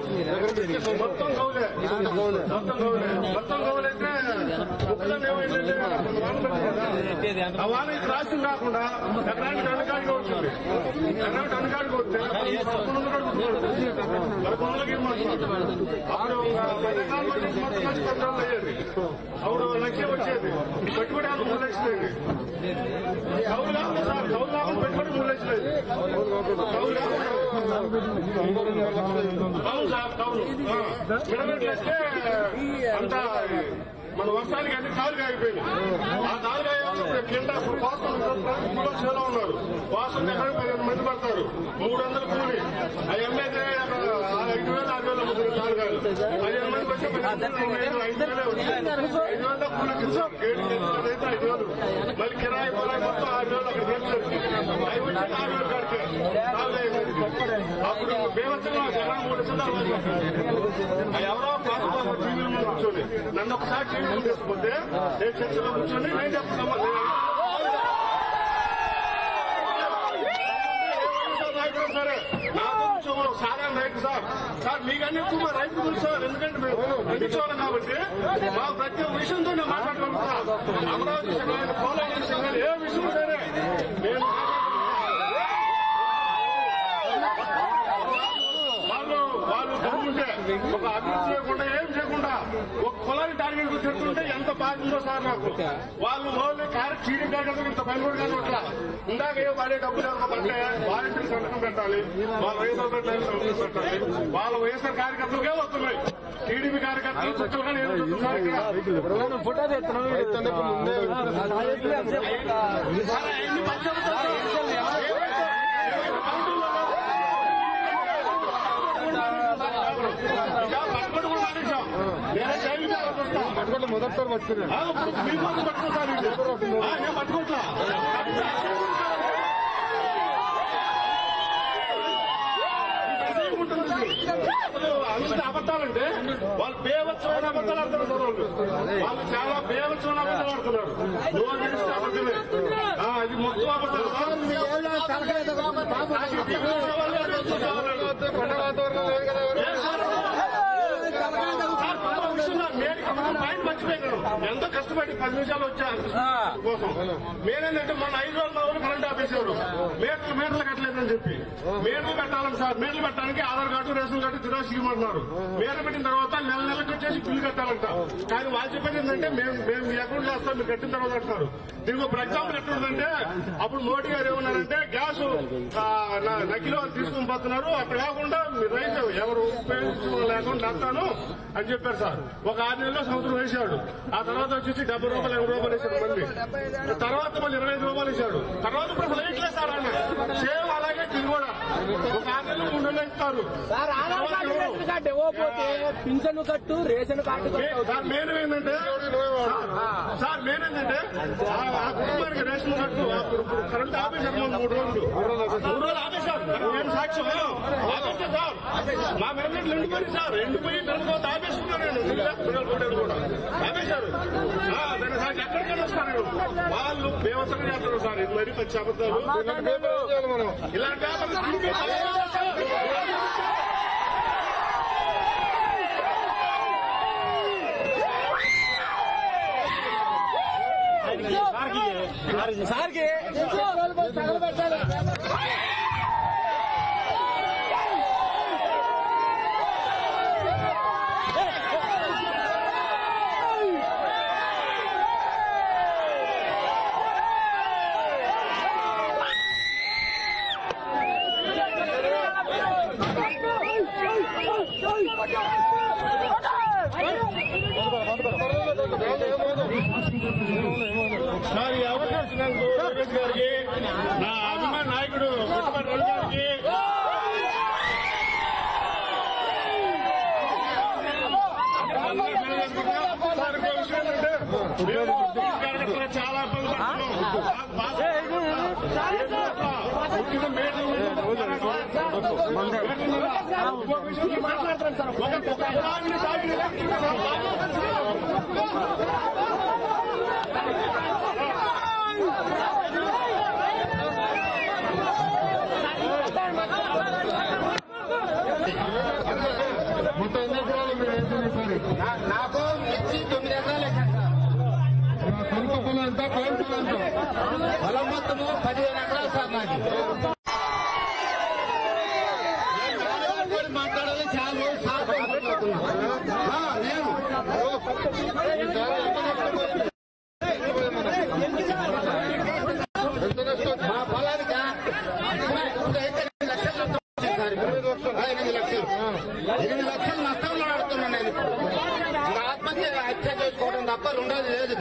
మొత్తం కౌలే. మొత్తం కౌలు అయితే ఏమైందంటే ఆ వాన ఇది రాసి కాకుండా ఎకరానికి 2 కాడికి వచ్చింది. ఎకరానికి 2 కాడికి వస్తే 11,000 అప్పుడు 10 ఎకరాలు వచ్చేసి మొత్తం కలిసి 10 రోజులు అయ్యేది. అప్పుడు 1,00,000 వచ్చేది. పెట్టుబడి 3 లక్షలు అయింది. కౌలు కాకుండా సార్, కౌలు కాకుండా పెట్టుబడి 3 లక్షలు అయింది. కౌలు కాకుండా అవును సార్, కౌలు విడబెట్లేస్తే అంతా మన వర్షానికి అన్ని తాలుగా అయిపోయింది. ఆ తాలుగా కింద వాసన చేలో ఉన్నారు. వాసన ఎక్కడ 15 మంది పడతారు. 300 కూలి. ఆ ఎమ్మెల్యే 5,000 6,000 అమ్ముతుంది తాలుగాలు. 15 మందికి వచ్చే 5,000 కూలికి ఇస్తాం. గేటు అయితే 5,000. మళ్ళీ కిరాయి పొలాయి మొత్తం 6,000 అక్కడ పెంచారు. అవి వచ్చి 6,000 కాడికి తాలుగా అయిపోయింది. అప్పుడు బేవచ్చంగా 3 లక్షలు ఎవరో పాప టీవీల ముందు కూర్చొని నన్ను ఒకసారి టీవీ ముందు తీసుకుంటే నేను చర్చలో కూర్చొని నేను చెప్తున్నా సరే నా కొంచెం సాధారణ రైతు సార్. సార్ మీకన్నా ఎక్కువ మా రైతు గురించి సార్, ఎందుకంటే మేము పండించేవాళ్ళం కాబట్టి మా ప్రతి ఒక్క విషయంతో నేను మాట్లాడుకుంటున్నా. అమరావతి విషయం పోలవరం విషయం ఏ విషయం సరే నేను వాళ్ళు దమ్ముంటే ఒక అభివృద్ధి చేయకుండా ఏం చేయకుండా ఒక కులాన్ని టార్గెట్ గుర్తుంటే ఎంత బాగుందో సార్ నాకు. వాళ్ళు ఓన్లీ చీటీ కార్డు ఇంత పని కూడా కాదు. ఇందాక ఏ వాడే డబ్బులు అంటే వాలంటీర్ సంతకం పెట్టాలి, వాళ్ళ వైఎస్ఆర్ పెట్టాలి, వాళ్ళ వైఎస్ఆర్ కార్యకర్తలుగా వస్తున్నాయి. టీడీపీ కార్యకర్తలు చుక్కలు కానీ ఏదో చూస్తున్నారు. ఫోటో తెస్తున్నాం. పట్టుకుంటే మొదటిసారి పట్టుకున్నాను పట్టుకుంటా. అంత అబద్ధాలంటే వాళ్ళు బేవత్సమైన అబద్ధాలు ఆడుతున్నారు సార్. వాళ్ళు చాలా బేవత్సమైన అబద్ధాలు ఆడుతున్నారు. నువ్వు తెలిస్తే అబద్ధమే, అది మొత్తం అబద్ధాలు. ఎంతో కష్టపడి 10 నిమిషాలు వచ్చాను కోసం. మేమేంటంటే మొన్న 5 రోజులు మా ఊరు కరెంట్ ఆపేసేవారు. మీటర్లు కట్టలేదని చెప్పి మీటర్లు పెట్టాలని సార్. మీటర్లు పెట్టడానికి Aadhaar card, ration card xerox ఇవ్వమంటున్నారు. మీటర్ పెట్టిన తర్వాత నెలకు వచ్చేసి బిల్లు కట్టాలంట. కానీ వాళ్ళు చెప్పేది ఏంటంటే మేము మీ అకౌంట్ వేస్తాం, మీరు కట్టిన తర్వాత కట్టారు. దీనికి ఒక ఎగ్జాంపుల్ ఎట్లుందంటే, అప్పుడు మోడీ గారు ఏమన్నారంటే గ్యాస్ నకిలీ వాళ్ళు తీసుకుని పోతున్నారు, అక్కడ కాకుండా మీరు రైతు ఎవరు ఉపయోగించుకోవడం లేకుండా నడతాను అని చెప్పారు సార్. ఒక 6 నెలల్లో సంవత్సరం వేశాడు. ఆ తర్వాత వచ్చేసి 70 రూపాయలు 80 రూపాయలు వేశాడు. మళ్ళీ తర్వాత మళ్ళీ 25 రూపాయలు వేశాడు. తర్వాత ఇప్పుడు అసలు వేయట్లేదు సార్ ఆయన. సేమ్ అలాగే ఇది కూడా ఒక 6 నెలలు 3 నెలలు ఇస్తారు. పింఛను కట్టు, రేషన్ కార్డు సార్ మెయిన్ ఏంటంటే ఆ కుటుంబానికి రేషన్ కట్టు కరెంట్ ఆపేశారు. 3 రోజులు ఆపేశారు. నేను సాక్ష్యం ఆపేస్తే సార్ మా మెల్లెట్లు ఎండిపోయి సార్. ఎండిపోయి తర్వాత ఆపేసుకున్నాను నేను కూడా ఆపేశారు. దాని సార్ ఎక్కడికైనా వస్తాను. వాళ్ళు బేవసంగా చేస్తారు సార్. ఇది మరి పచ్చి అబద్ధాలు. ఇలాంటి సార్కి సార్ ఈ అవకాశం లోకేష్ గారికి, నా అభిమాన నాయకుడు ముఖ్యమంత్రి రవి గారికి, విషయం ఏంటంటే చాలా ఇబ్బంది మొత్తం ఎన్ని ఎకరాలు మీరు వేసింది సార్? నాకు మిర్చి 9 ఎకరాలు వేసాను సార్. సొంత పొలం ఎంత, పొలం పొలం ఎంత? పొలం మొత్తము 15 ఎకరాలు సార్ నాది. మాట్లాడాలి చాలా రోజులు సార్ మా పొలానికి 8 లక్షలు సార్. 8 లక్షలు నష్టంలో నడుతున్నాను నేను. ఆత్మహత్య హత్య చేసుకోవడం తప్ప రెండోది లేదు.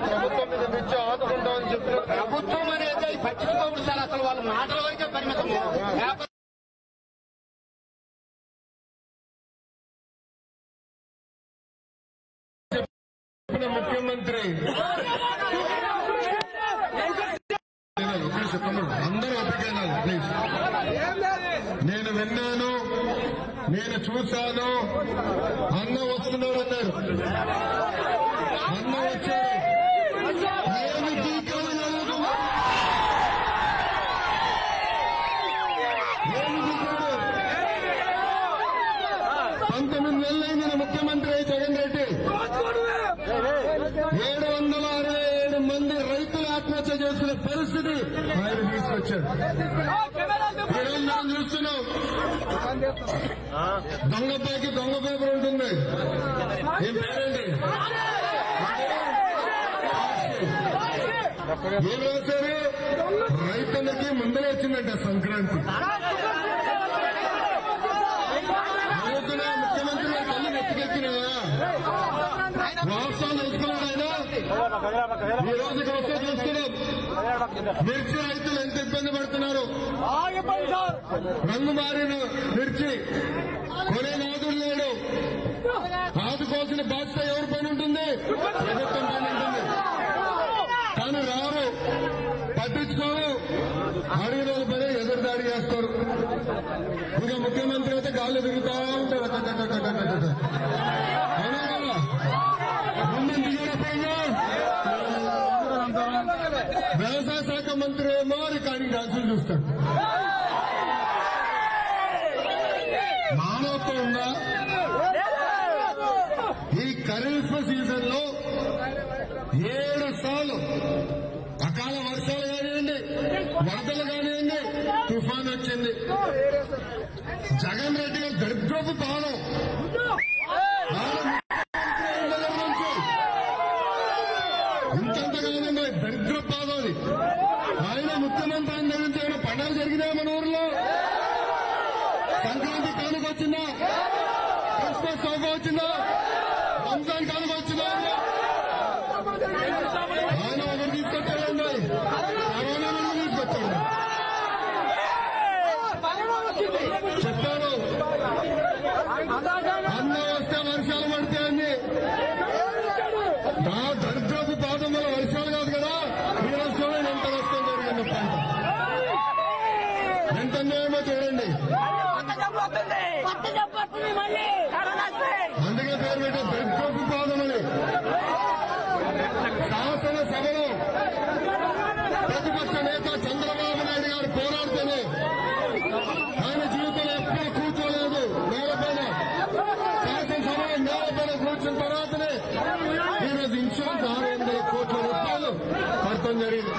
ప్రభుత్వం మీద మిర్చి ఆదుకుంటామని చెప్పిన ప్రభుత్వం అనేది పట్టించుకోకూడదు సార్. అసలు వాళ్ళ మాటల వరకే పరిమితం. ముఖ్యమంత్రి అందరూ ఒప్పుకైనాలి ప్లీజ్. నేను విన్నాను, నేను చూశాను. అన్న వస్తున్నాడు అన్నారు. అన్న వచ్చాడు. నేను గీకలేదు. నేను గీకాడు. 19 నెలలైంది ముఖ్యమంత్రి జగన్ రెడ్డి. 767 మంది రైతులు ఆత్మహత్య చేసిన పరిస్థితి ఆయన తీసుకొచ్చారు. ఈరోజు మనం చూస్తున్నాం, దొంగ పేకి దొంగ పేపర్ ఉంటుంది. ఏం పేరండి? ఏం రాశారు? రైతులకి ముందర వచ్చిందంట సంక్రాంతి. రోజున ముఖ్యమంత్రి గారు కళ్ళు నెత్తికెక్కినాయా? రాష్ట్రాలు తెలుసుకున్నాడు ఆయన. ఈ రోజు ఇక్కడ వస్తే చూస్తున్నాం మిర్చి రైతులు ఎంత ఇబ్బంది పడుతున్నారు. రంగు మారిన మిర్చి కొనే నాదుడు లేడు. ఆదుకోవాల్సిన బాధ్యత ఎవరి పైన ఉంటుంది? ప్రభుత్వం పైన ఉంటుంది. కానీ రారు, పట్టించుకోరు. అడిగిన పని ఎదురుదాడి చేస్తారు. ఇంకా ముఖ్యమంత్రి అయితే గాలి తిరుగుతా ఉంటారు. అవునా కదా? ముందు దిగకపోయినా వ్యవసాయ శాఖ మంత్రి ఏమో రికార్డింగ్ డాన్సులు చూస్తాడు. మానవత్వం ఉందా? ఈ ఖరీఫ్ సీజన్ లో 7 సార్లు అకాల వర్షాలు కానివ్వండి, వరదలు కానివ్వండి, తుఫాన్ వచ్చింది. జగన్ రెడ్డి గారు దరిద్రపు పాలన ఇంకెంతగానో దరిద్ర పాదం అది. ఆయన ముఖ్యమంత్రి అందరించి ఏమైనా పండుగ జరిగినాయి మన ఊర్లో? సంక్రాంతి కానుక వచ్చిందా? క్రిస్మస్ శోభ వచ్చిందా? రంజాన్ కానుక వచ్చిందా? ఆయన ఒకరు తీసుకొచ్చాడండి, కరోనా తీసుకొచ్చాడు. చెప్పారు అన్న వస్తే వర్షాలు పడతాయని. దరిద్రపు పాదం వల్ల వర్షాలు కాదు కదా. ఈ రాష్ట్రంలో ఎంత నష్టం జరిగింది పంట, ఎంత అన్యాయమో చూడండి. అందుకే పేరు పెట్టే దరిద్రపు పాదం అని. శాసనసభలో ప్రతిపక్ష నేత చంద్రబాబు నాయుడు గారు పోరాడుతూనే ఆయన జీవితంలో ఎప్పుడూ కూర్చోలేదు నేలపైన. శాసనసభలో నేలపైన కూర్చున్న తర్వాతనే ఈరోజు ఇన్సూరెన్స్ 600 కోట్ల రూపాయలు కడతం జరిగింది.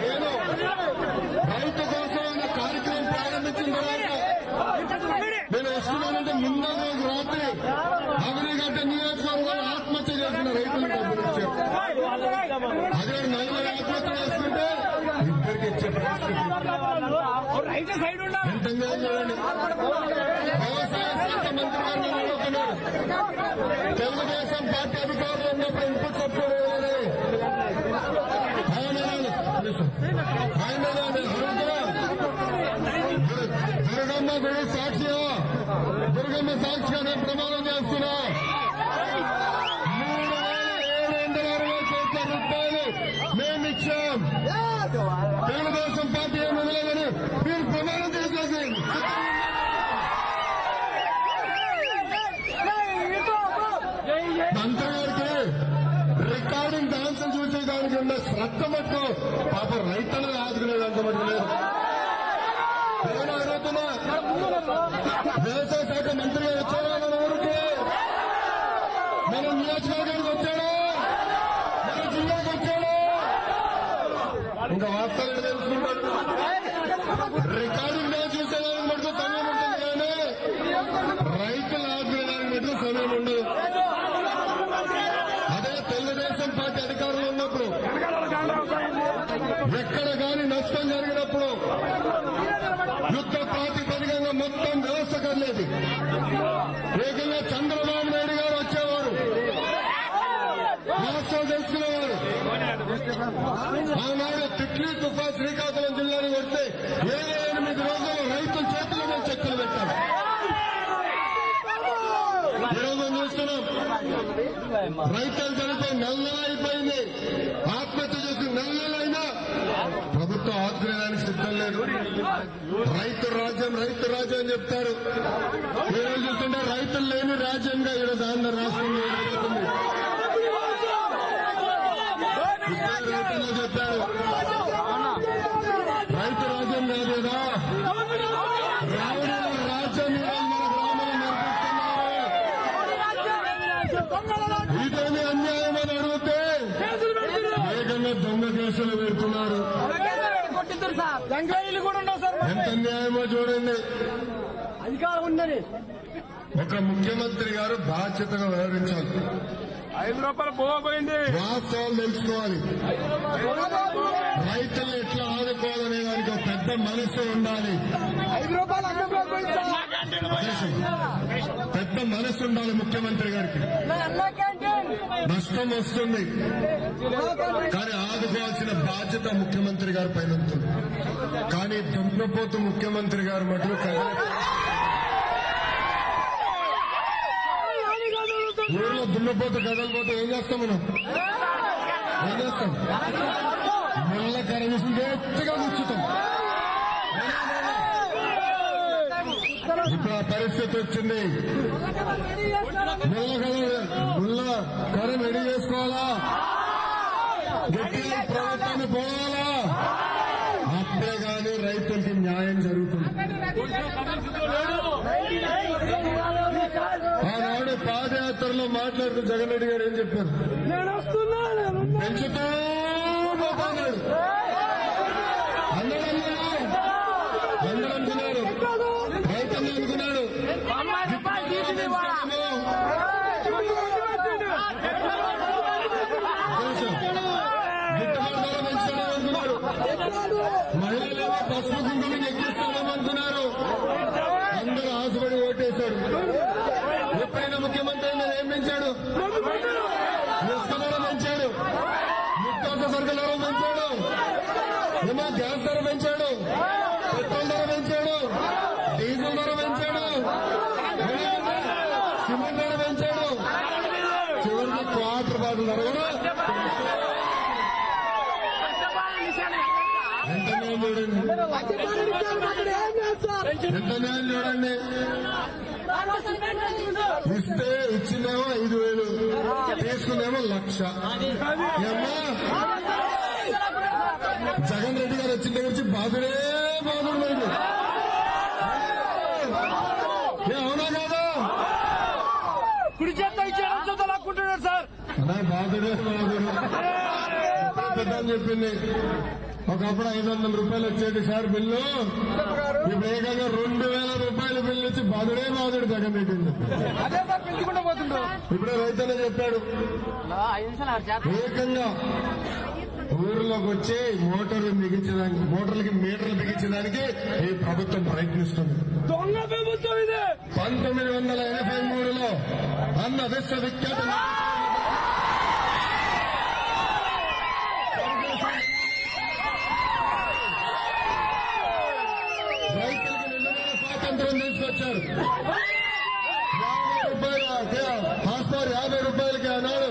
నేను రైతు కోసం అనే కార్యక్రమం ప్రారంభించిన తర్వాత నేను వస్తున్నానంటే ముందు రోజు రాత్రి అవినిగడ్డ నియోజకవర్గంలో ఆత్మహత్య చేసిన రైతులు డబ్బులు ఇచ్చారు. అదే నలుగురు ఆత్మహత్య చేసుకుంటే ఇద్దరికి ఇచ్చే పరిస్థితి. ఎంతంగా చూడండి. వ్యవసాయ శాఖ మంత్రి గారు అడుగుతున్నారు, తెలుగుదేశం పార్టీ అధికారులు ఉన్నప్పుడు ఇన్పుట్ సబ్సిడీ దుర్గమ్మ గుడి సాక్షిగా దుర్గమ్మ సాక్షిగానే ప్రమాణం చేస్తున్నా 3,760 కోట్ల రూపాయలు మేమిచ్చాం. తెలుగుదేశం పార్టీ ఏమి వదలదని మీరు ప్రమాణం చేసేది. మంత్రి గారికి రికార్డింగ్ డాన్స్ చూసేదానికి ఉన్న శ్రద్ధ మట్టుకు పాప రైతులను ఆదుకునేదానికి మటుకు లేదు. నేను అడుగుతున్నా, వ్యవసాయ శాఖ మంత్రి గారు వచ్చాడా మన ఊరికి? మన నియోజకవర్గానికి వచ్చాడా? మన జిల్లాకు వచ్చాడా? ఇంకా వాస్తవాలు తెలుసుకుంటాడు. రికార్డింగ్ డాన్స్ చూసేదానికి మటుకు సమయం ఉంటుంది కానీ రైతులు ఆదుకునేదానికి మటుకు సమయం ఉండదు. అదే తెలుగుదేశం పార్టీ అధికారంలో ఉన్నప్పుడు ఎక్కడ కానీ నష్టం జరిగినప్పుడు యుద్ధ ప్రాతిపదికంగా మొత్తం వ్యవస్థ కదలేదు. ఏకంగా చంద్రబాబు నాయుడు గారు వచ్చేవారు, రాష్ట్రం తెలుసుకునేవారు. ఆనాడు తిట్లీ తుఫాన్ శ్రీకాకుళం జిల్లాని వస్తే 8 రోజులు రైతుల చేతిలో మేము చెక్కులు పెట్టాం. ఈరోజు చూస్తున్నాం రైతులు చనిపోయి 4 నెలలు అయిపోయింది. ఆత్మహత్య చేసి 4 నెలలైనా ప్రభుత్వం ఆదుకునేదానికి సిద్ధం లేదు. రైతు రాజ్యం రైతు రాజ్యం అని చెప్తారు. ఈరోజు చూస్తుంటే రైతులు లేని రాజ్యంగా ఈరోజు ఆంధ్ర రాష్ట్రంలో ఏర్పడుతుంది. రైతుల్లో చెప్పారు రైతు రాజ్యం కాదేదా, రావణ రాజ్యం ఇదేమి అన్యాయం అని అడిగితే వేగంగా దొంగ కేసులు పెడుతున్నారు. ఎంత అన్యాయమో చూడండి. అధికారం ఉందని ఒక ముఖ్యమంత్రి గారు బాధ్యతగా వ్యవహరించాలి. రూపాయలు పోయింది. వాస్తవాలు తెలుసుకోవాలి. రైతులను ఎట్లా ఆదుకోవాలనే దానికి ఒక పెద్ద మనసు ఉండాలి. పెద్ద మనసు ఉండాలి ముఖ్యమంత్రి గారికి. నష్టం వస్తుంది కానీ ఆదుకోవాల్సిన బాధ్యత ముఖ్యమంత్రి గారి పైన ఉంటుంది. కానీ దున్నపోతు ముఖ్యమంత్రి గారు మటుకు ఊళ్ళో దున్నపోతు కదలిపోతే ఏం చేస్తాం మనం? ఏం చేస్తాం? ముళ్ళ కరగిసి గట్టిగా కూర్చుతాం. ఇప్పుడు ఆ పరిస్థితి వచ్చింది. ముళ్ళ కరం రెడీ చేసుకోవాలా, గట్టిగా ప్రభుత్వాన్ని పోవాలా, అప్పుడే కానీ రైతులకి న్యాయం జరుగుతుంది. ఆనాడు పాదయాత్రలో మాట్లాడుతూ జగన్ రెడ్డి గారు ఏం చెప్పారు? పెంచుతూ పోతున్నాడు. అందరూ అనుకున్నారు, రైతులు అనుకున్నాడు గిట్టుబాటు ధర పెంచుతామనుకున్నారు. మహిళలేమో పసుపు కుంకుమని ఎక్కిస్తామనుకున్నారు. అందరూ ఆశపడి ఓటేశారు. ఎప్పుడైనా ముఖ్యమంత్రి ఏం పెంచాడు? ఇసుక ధర పెంచాడు, నిత్యావసర సరుకుల ధర పెంచాడు, ఏమో గ్యాస్ ధర పెంచాడు, పెట్రోల్ ధర పెంచాడు, డీజిల్ ధర పెంచాడు, సిమెంట్ ధర పెంచాడు, చివరికి క్వార్టర్ బాటిల్ ధర కూడా ఎంత న్యాయం చూడండి, ఎంత న్యాయం చూడండి. ఇస్తే ఇచ్చిందేమో 5,000, తీసుకునేమో 1,00,000. ఏమ్మా జగన్ రెడ్డి గారు వచ్చిన దగ్గర నుంచి బాధుడే బాధుడు లేదు. అవునా కాదా? కుడి చేత ఇచ్చేది లాక్కుంటున్నాడు సార్. బాధుడే బాధుడు పెద్ద అని చెప్పింది. ఒకప్పుడు 500 రూపాయలు వచ్చేది సార్ బిల్లు, ఇప్పుడు ఏకంగా 2,000 రూపాయల బిల్లు వచ్చి బాధుడే బాధుడు జగన్ రెడ్డి. ఇప్పుడే రైతులే చెప్పాడు, ఏకంగా ఊరిలోకి వచ్చి మోటార్లు బిగించడానికి, మోటార్లకి మీటర్లు బిగించడానికి ఈ ప్రభుత్వం ప్రయత్నిస్తుంది. 1983లో అన్న విశ్వవిఖ్యాత రైతులకు నిజమైన స్వాతంత్రం తీసుకొచ్చారు. 50 రూపాయల హాస్పర్ 50 రూపాయలకి అన్నాడు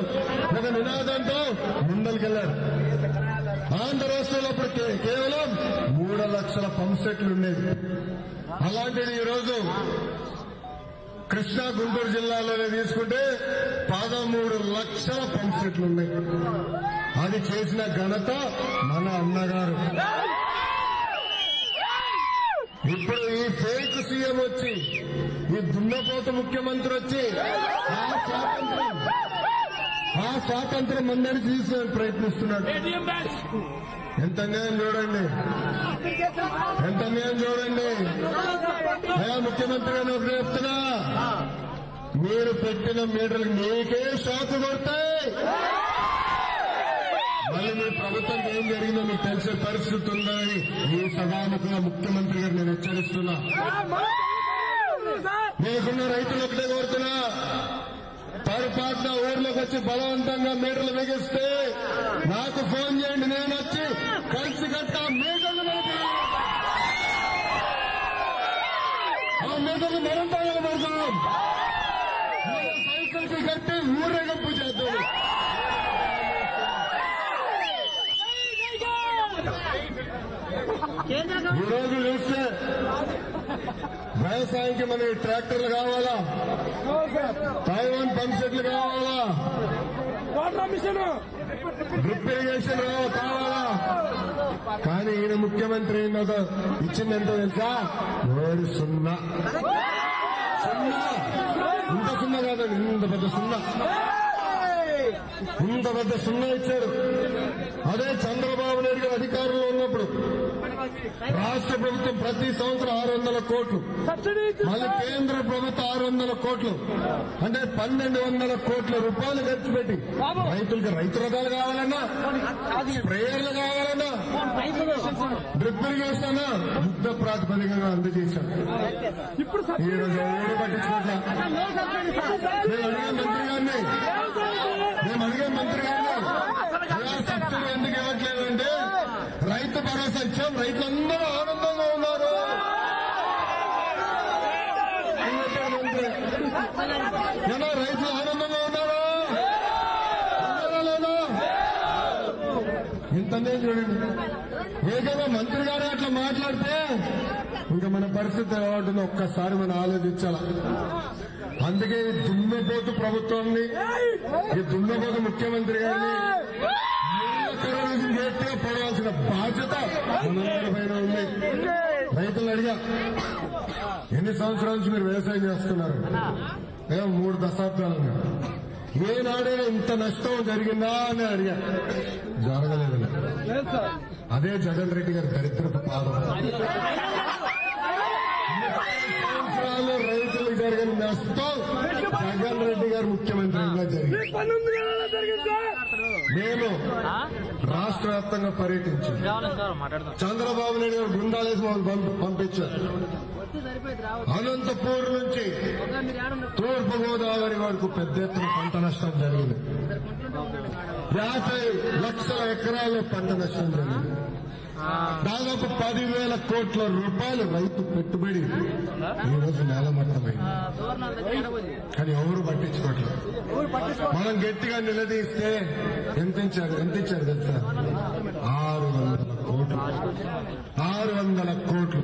ఒక నినాదంతో ముందరికెళ్లారు. ఆంధ్ర రాష్ట్రంలో అప్పుడు కేవలం 3 లక్షల పంప్ సెట్లు ఉండేది. అలాంటిది ఈరోజు కృష్ణా గుంటూరు జిల్లాలోనే తీసుకుంటే 13 లక్షల పంప్ సెట్లు ఉన్నాయి. అది చేసిన ఘనత మన అన్నగారు. ఇప్పుడు ఈ ఫేక్ సీఎం వచ్చి, ఈ దున్నపోత ముఖ్యమంత్రి వచ్చి ఆ స్వాతంత్రం అందరినీ తీసుకోవడానికి ప్రయత్నిస్తున్నాడు. ఎంత అన్యాయం చూడండి, ఎంత అన్యాయం చూడండి. అయ్యా ముఖ్యమంత్రి గారు ఒకటి చెప్తున్నా, మీరు పెట్టిన మీటర్లకు మీకే షాకు కొడతాయి. మళ్ళీ మీ ప్రభుత్వం ఏం జరిగిందో మీకు తెలిసే పరిస్థితి ఉందని ఈ సభాముఖంగా ముఖ్యమంత్రి గారు నేను హెచ్చరిస్తున్నా. మీకున్న రైతులు ఒకటే కోరుతున్నా, పొరపాటున ఊర్లోకి వచ్చి బలవంతంగా మీటర్లు బిగిస్తే నాకు ఫోన్ చేయండి, నేను వచ్చి కలిసి కట్ట మీటర్లు ఆ మీటర్లు మరింత నిలబడతాం. సైకిల్ కి కట్టి ఊరేగింపు చేద్దాం. ఈ రోజు చూస్తే వ్యవసాయానికి మనకి ట్రాక్టర్లు కావాలా, తైవాన్ పంప్ సెట్లు కావాలా, డ్రిప్ ఇరిగేషన్ కావాలా. కానీ ఈయన ముఖ్యమంత్రి ఏంటో ఇచ్చింది ఎంతో తెలుసా? 0. ఇంత సున్నా కాదండి, ఇంత పెద్ద సున్నా, ఇంత పెద్ద సున్నా ఇచ్చారు. అదే చంద్రబాబు నాయుడు గారు అధికారంలో ఉన్నప్పుడు రాష్ట్ర ప్రభుత్వం ప్రతి సంవత్సరం 600 కోట్లు, మళ్ళీ కేంద్ర ప్రభుత్వం 600 కోట్లు, అంటే 1200 కోట్ల రూపాయలు ఖర్చు పెట్టి రైతులకు రైతు రథాలు కావాలన్నా, స్ప్రేయర్లు కావాలన్నా, డ్రిప్ ఇరిగేషన్ అన్నా యుద్ధ ప్రాతిపదికగా అందజేశాం. ఈ రోజు ఎవరు పట్టించుకోవట్లా. మేము అడిగే మంత్రి గారిని సబ్సిడీ ఎందుకు ఇవ్వట్లేదు అంటే రైతు భరోసా ఇచ్చాం, రైతులందరూ ఆనందంగా ఉన్నారు. ఏనా రైతులు ఆనందంగా ఉన్నారా? లేదా? ఇంతనే చూడండి. ఏకంగా మంత్రి గారు అట్లా మాట్లాడితే ఇంకా మన పరిస్థితి ఎలా ఉంటుందో ఒక్కసారి మనం ఆలోచించాల. అందుకే ఈ దున్నపోతు ప్రభుత్వాన్ని, ఈ దున్నపోతు ముఖ్యమంత్రి గారిని గట్టిగా పడవలసిన బాధ్యత మనందరిపైన ఉంది. రైతులు అడిగా, ఎన్ని సంవత్సరాల నుంచి మీరు వ్యవసాయం చేస్తున్నారు? 3 దశాబ్దాలుగా. ఏనాడైనా ఇంత నష్టం జరిగిందా అని అడిగా. జరగలేదని. అదే జగన్ రెడ్డి గారి దరిద్రపు పాదం. సంవత్సరాలు రైతులకు జరిగిన నష్టం జగన్ రెడ్డి గారు ముఖ్యమంత్రిగా జరిగింది. నేను రాష్ట్ర వ్యాప్తంగా పర్యటించాను. చంద్రబాబు నాయుడు గారు బృందాలేసి మమ్మల్ని పంపించారు. అనంతపూర్ నుంచి తూర్పు గోదావరి వరకు పెద్ద ఎత్తున పంట నష్టం జరిగింది. 50 లక్షల ఎకరాల్లో పంట నష్టం జరిగింది. దాదాపు 10,000 కోట్ల రూపాయలు రైతు పెట్టుబడి ఈ రోజు నేలమట్టమైంది. కానీ ఎవరు పట్టించుకోవట్లేదు. మనం గట్టిగా నిలదీస్తే ఎంత ఇచ్చారు తెలుసా? 600 కోట్లు. 600 కోట్లు.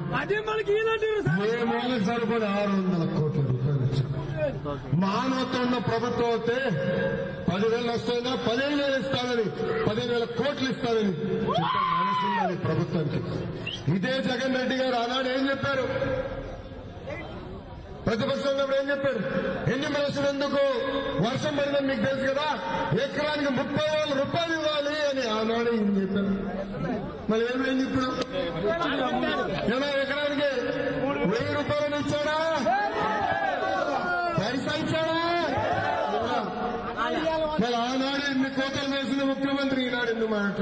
ఏ మూలకు సరిపడి 600 కోట్ల రూపాయలు ఇచ్చారు. మానవత్వం ఉన్న ప్రభుత్వం అయితే 10,000 వస్తుందా 15,000 ఇస్తానని, 15,000 కోట్లు ఇస్తానని చెప్పే మనసు ఉండాలి ప్రభుత్వానికి. ఇదే జగన్ రెడ్డి గారు ఆనాడు ఏం చెప్పారు? ప్రతిపక్షం ఉన్నప్పుడు ఏం చెప్పారు? ఎన్ని మనుషులు ఎందుకు, వర్షం పడిందని మీకు తెలుసు కదా, ఎకరానికి 30,000 రూపాయలు ఇవ్వాలి అని ఆనాడు ఏం చెప్పారు. మరి ఏమైంది ఇప్పుడు? ఎలా ఎకరానికి 1000 రూపాయలు ఇచ్చాడా? పైసా ఇచ్చాడా? మరి ఆనాడు ఎన్ని కోతలు వేసిన ముఖ్యమంత్రి ఈనాడు ఎన్ని మాట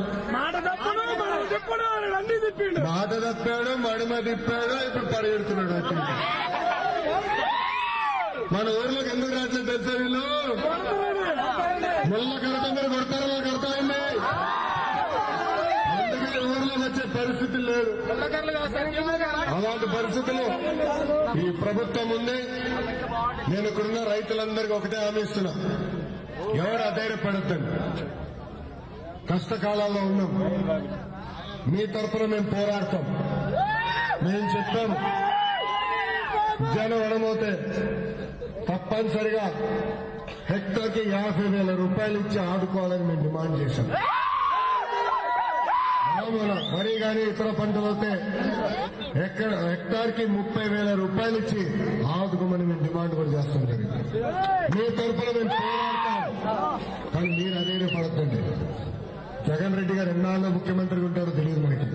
తప్పాడు, మడిమ తిప్పాడు, ఇప్పుడు పరిగెడుతున్నాడు. మన ఊర్లోకి ఎందుకు రావట్లేదు తెలుసా? వీళ్ళు ముళ్ళ కడతారు, కొడతారు, కడతాయండి. అందుకే ఊర్లోకి వచ్చే పరిస్థితి లేదు. అలాంటి పరిస్థితులు ఈ ప్రభుత్వం ఉంది. నేను ఇక్కడున్న రైతులందరికీ ఒకటే హామీ ఇస్తున్నా, ఎవరు అధైర్యపడద్దండి. కష్టకాలాల్లో ఉన్నాం, మీ తరఫున మేము పోరాడతాం. మేము చెప్పాము, జనం వడమోతే తప్పనిసరిగా హెక్టార్కి 50,000 రూపాయలు ఇచ్చి ఆదుకోవాలని మేము డిమాండ్ చేశాం. వరి కానీ ఇతర పంటలు అయితే హెక్టార్కి 30,000 రూపాయలు ఇచ్చి ఆదుకోమని మేము డిమాండ్ కూడా చేస్తాం జరిగింది. మీ తరఫున మేము పోరాడతాం, కానీ మీరు అధైర్యపడద్దండి. జగన్ రెడ్డి గారు ఎన్నాళ్ళు ముఖ్యమంత్రిగా ఉంటారో తెలియదు మనకి.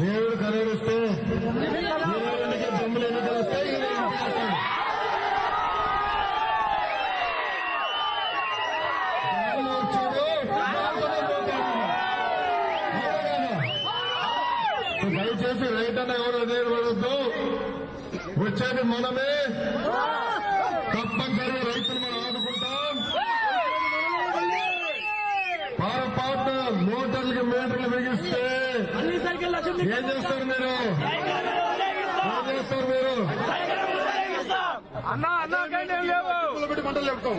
దేవుడు కనుగొస్తే 22కి జమ్ములు ఎన్నికలు వస్తాయి. దయచేసి రైతన్న ఎవరు అధైర్యపడద్దు. వచ్చేది మనమే. తప్పనిసరిగా రైతులు మనం ఆదుకుంటాం. పొరపాటు మోటార్లకి మీటర్లు బిగిస్తే ఏం చేస్తారు మీరు? మంటలు చెప్తాం.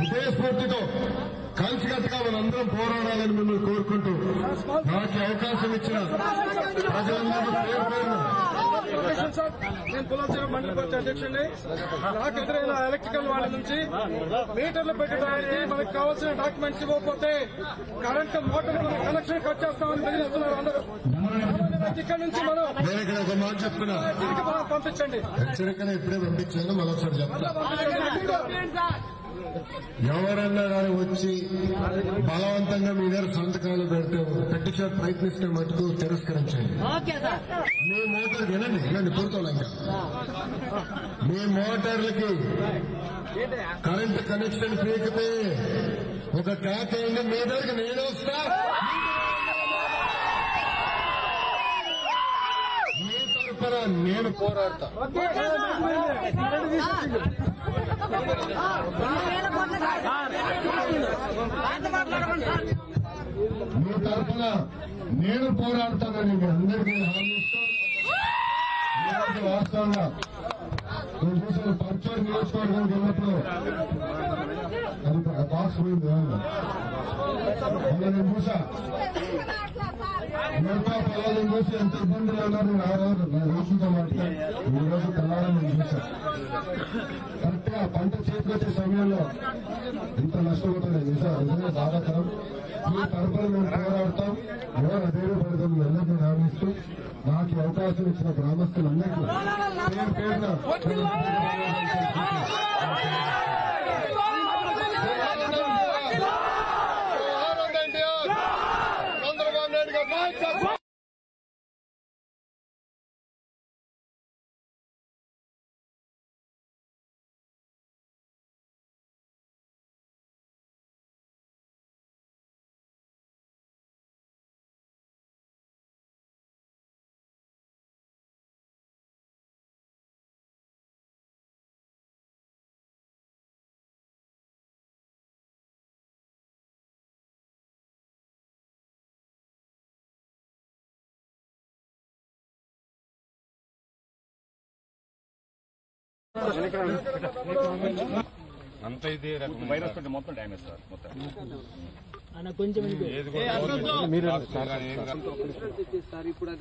ఇదే స్ఫూర్తితో కలిసికట్టుగా మనందరం పోరాడాలని మిమ్మల్ని కోరుకుంటూ నాకు అవకాశం ఇచ్చిన ప్రజలందరూ పేరు పేరున సార్, నేను పులాచెరు మండల పరిషత్ అధ్యక్షుడిని. నాకు ఎదురైన ఎలక్ట్రికల్ వాళ్ళ నుంచి మీటర్లు పెట్టడానికి మనకు కావాల్సిన డాక్యుమెంట్స్ ఇవ్వకపోతే కరెంట్ మోటార్ కనెక్షన్ కట్ చేస్తామని బెదిరిస్తున్నారు అందరూ. ఇక్కడ నుంచి మనం ఒక మాట చెప్తున్నా, పంపించండి. హెచ్చరికలు ఇప్పుడే పంపించాను, మరొకసారి చెప్తా. ఎవరన్నా కానీ వచ్చి బలవంతంగా మీ దగ్గర సంతకాలు పెట్టించే ప్రయత్నిస్తే మటుకు తిరస్కరించండి. మీ మోటార్ వినండి పూర్తవలేక మీ మోటార్లకి కరెంట్ కనెక్షన్ పీకితే ఒక ట్యాక్ అయింది, మీ దగ్గరికి నేను వస్తా, మీ తరఫున నేను పోరాడతా. మీ తరఫున నేను పోరాడతానని మీ అందరికీ హామీ ఇస్తూ, వాస్తవంగా నేను చూసిన పర్చూరు నియోజకవర్గానికి వెళ్ళినప్పుడు అది బాక్స్ పోయింది. నేను చూసా మిగతా పొలాలను చూసి ఎంత ఇబ్బందులు ఉన్నారు. నేను ఆ రోజు నా రోజుతో మాట్లాడి ఈ రోజు తెల్లారని నేను చూసా. కరెక్ట్ గా పంట చేతికి వచ్చే సమయంలో ఇంత నష్టపోతుంది. నిజంగా బాధాకరం. ఈ తరపున మేము పోరాడతాం, ఎవరు అధైర్యపడతాం. మీ అందరికీ హామీస్తూ నాకు అవకాశం ఇచ్చిన గ్రామస్తులందరికీ పేరున చంద్రబాబు నాయుడు గారు అంత ఇదే రకం వైరస్ తోటి మొత్తం డ్యామేజ్ సార్. మొత్తం ఇప్పుడు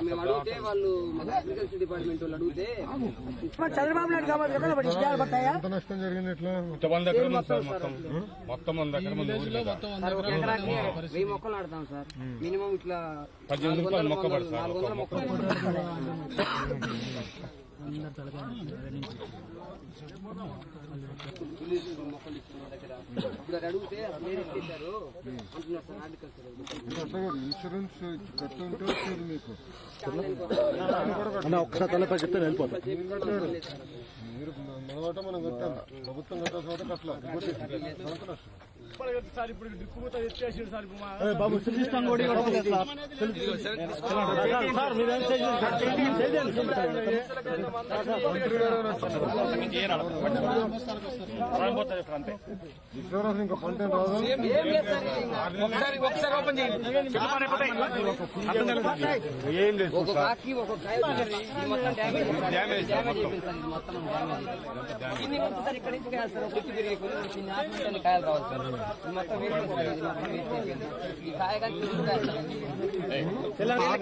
మేము అడిగితే వాళ్ళు అగ్రికల్చర్ డిపార్ట్మెంట్ వాళ్ళు అడిగితే చంద్రబాబు నాయుడు కాబట్టి ఎంత నష్టం జరిగింది. ఇట్లా 100 ఎకరం ఉంది సార్. మొత్తం 100 ఎకరం ఉంది. ఒక ఎకరాకి 1000 మొక్కలు నాటుతాం సార్. మినిమం ఇట్లా 18 మొక్క పడుతుంది. 400 మొక్కలు. ఇప్పుడు అడిగితే చేశారు అంటున్నారు సార్. అగ్రికల్చర్ ఇన్సూరెన్స్ కట్టుంటే వచ్చేది మీకు. ఒకసారి తలపై చెప్తే వెళ్ళిపోతాం. మీరు మొదట మనం కట్టాం, ప్రభుత్వం కట్టాల్సిన కట్టలా. సార్ ఇప్పుడు దిక్కుపోతా ఎత్తేసాడు సార్. బాబు సిలిస్టన్ కూడా సార్ మీరేం ఇన్సూరెన్స్ ఇంకా పంట రాదు. ఒకసారి ఓపెన్ చేయండి. ఏం లేదు ఒక కాకి ఒక కాయ మొత్తం డ్యామేజ్ అయిపోయింది సార్. మొత్తం డ్యామేజ్ సార్. ఇక్కడ నుంచి కాదు సార్. చెట్టు పెరిగే కాయలు రావాలి సార్. మొత్తం వేస్ట్ అయిపోయింది. ఈ కాయ కానీ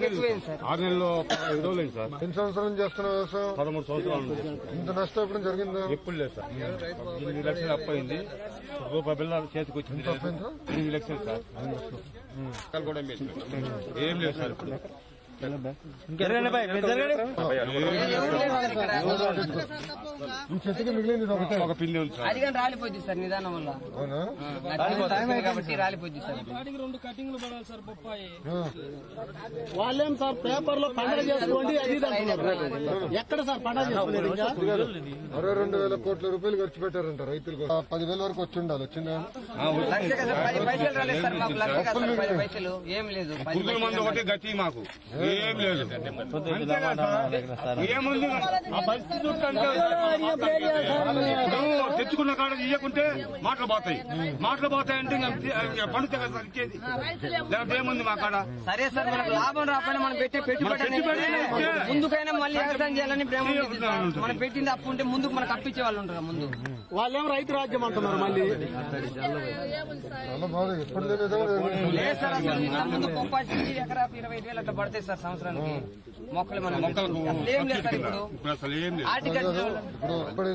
ఎక్కువైంది సార్. 6 నెలల్లో 5 రోజులు సార్. ఎన్ని సంవత్సరాలు చేస్తున్నా వ్యవసాయం? 13 సంవత్సరాలు. ఇంత నష్టం ఎప్పుడు జరిగిందా? ఎప్పుడు లేదు సార్. 8 లక్షలు అప్పయింది. రూపాయి బిల్ల చేతికి వచ్చింది. 8 లక్షలు సార్. కూడా ఏం లేదు సార్. ఇప్పుడు ఈ చెట్టుకి మిగిలింది ఒక పిండి ఉంది సార్. అది కానీ రాలిపోయింది సార్ నిదానం వల్ల. కాబట్టి రాలిపోయింది సార్. 2 కటింగ్లు పడాలి సార్. బొప్పాయి వాళ్ళేం సార్ పేపర్ లో పండుగ చేసుకోండి అది ఎక్కడ సార్ పండుగ చేసుకోలేదు. 62,000 కోట్ల రూపాయలు ఖర్చు పెట్టారంట రైతులకు. 10,000 వరకు వచ్చి ఉండాలి. వచ్చిందా? 10 పైసలు రాలేదు సార్. మాకు లక్ష కాదు సార్. 10 పైసలు ఏం లేదు. పురుగుల మందు ఒకటి గతి మాకు ఏం లేదు. ఏముంది ఆ పరిస్థితి తెచ్చుకున్న కాడ ఇయ్యకుంటే మాటలు పోతాయంటే పండుగ సార్ ఇచ్చేది. లేకపోతే ఏముంది మా కాడ. సరే సార్ మనకు లాభం రాకపోయినా మనం పెట్టే పెట్టుబడి ముందుకైనా మళ్ళీ వ్యవసాయం చేయాలని ప్రేమ మనం పెట్టింది అప్పు ఉంటే ముందుకు మనకు అప్పించే వాళ్ళు ఉంటారు. ముందు వాళ్ళేం రైతు రాజ్యం అంటున్నారు. మళ్ళీ చాలా బాగా ఎప్పుడు లేదు సార్. అసలు ముందు 25,000 ఎకరా 25,000 అట్లా పడతాయి సార్. సార్ సంవత్సరానికి మొక్కలు మనం అసలు ఏం లేదు సార్ ఇప్పుడు అసలు ఏం లేదు. హార్టికల్చర్ ఇప్పుడు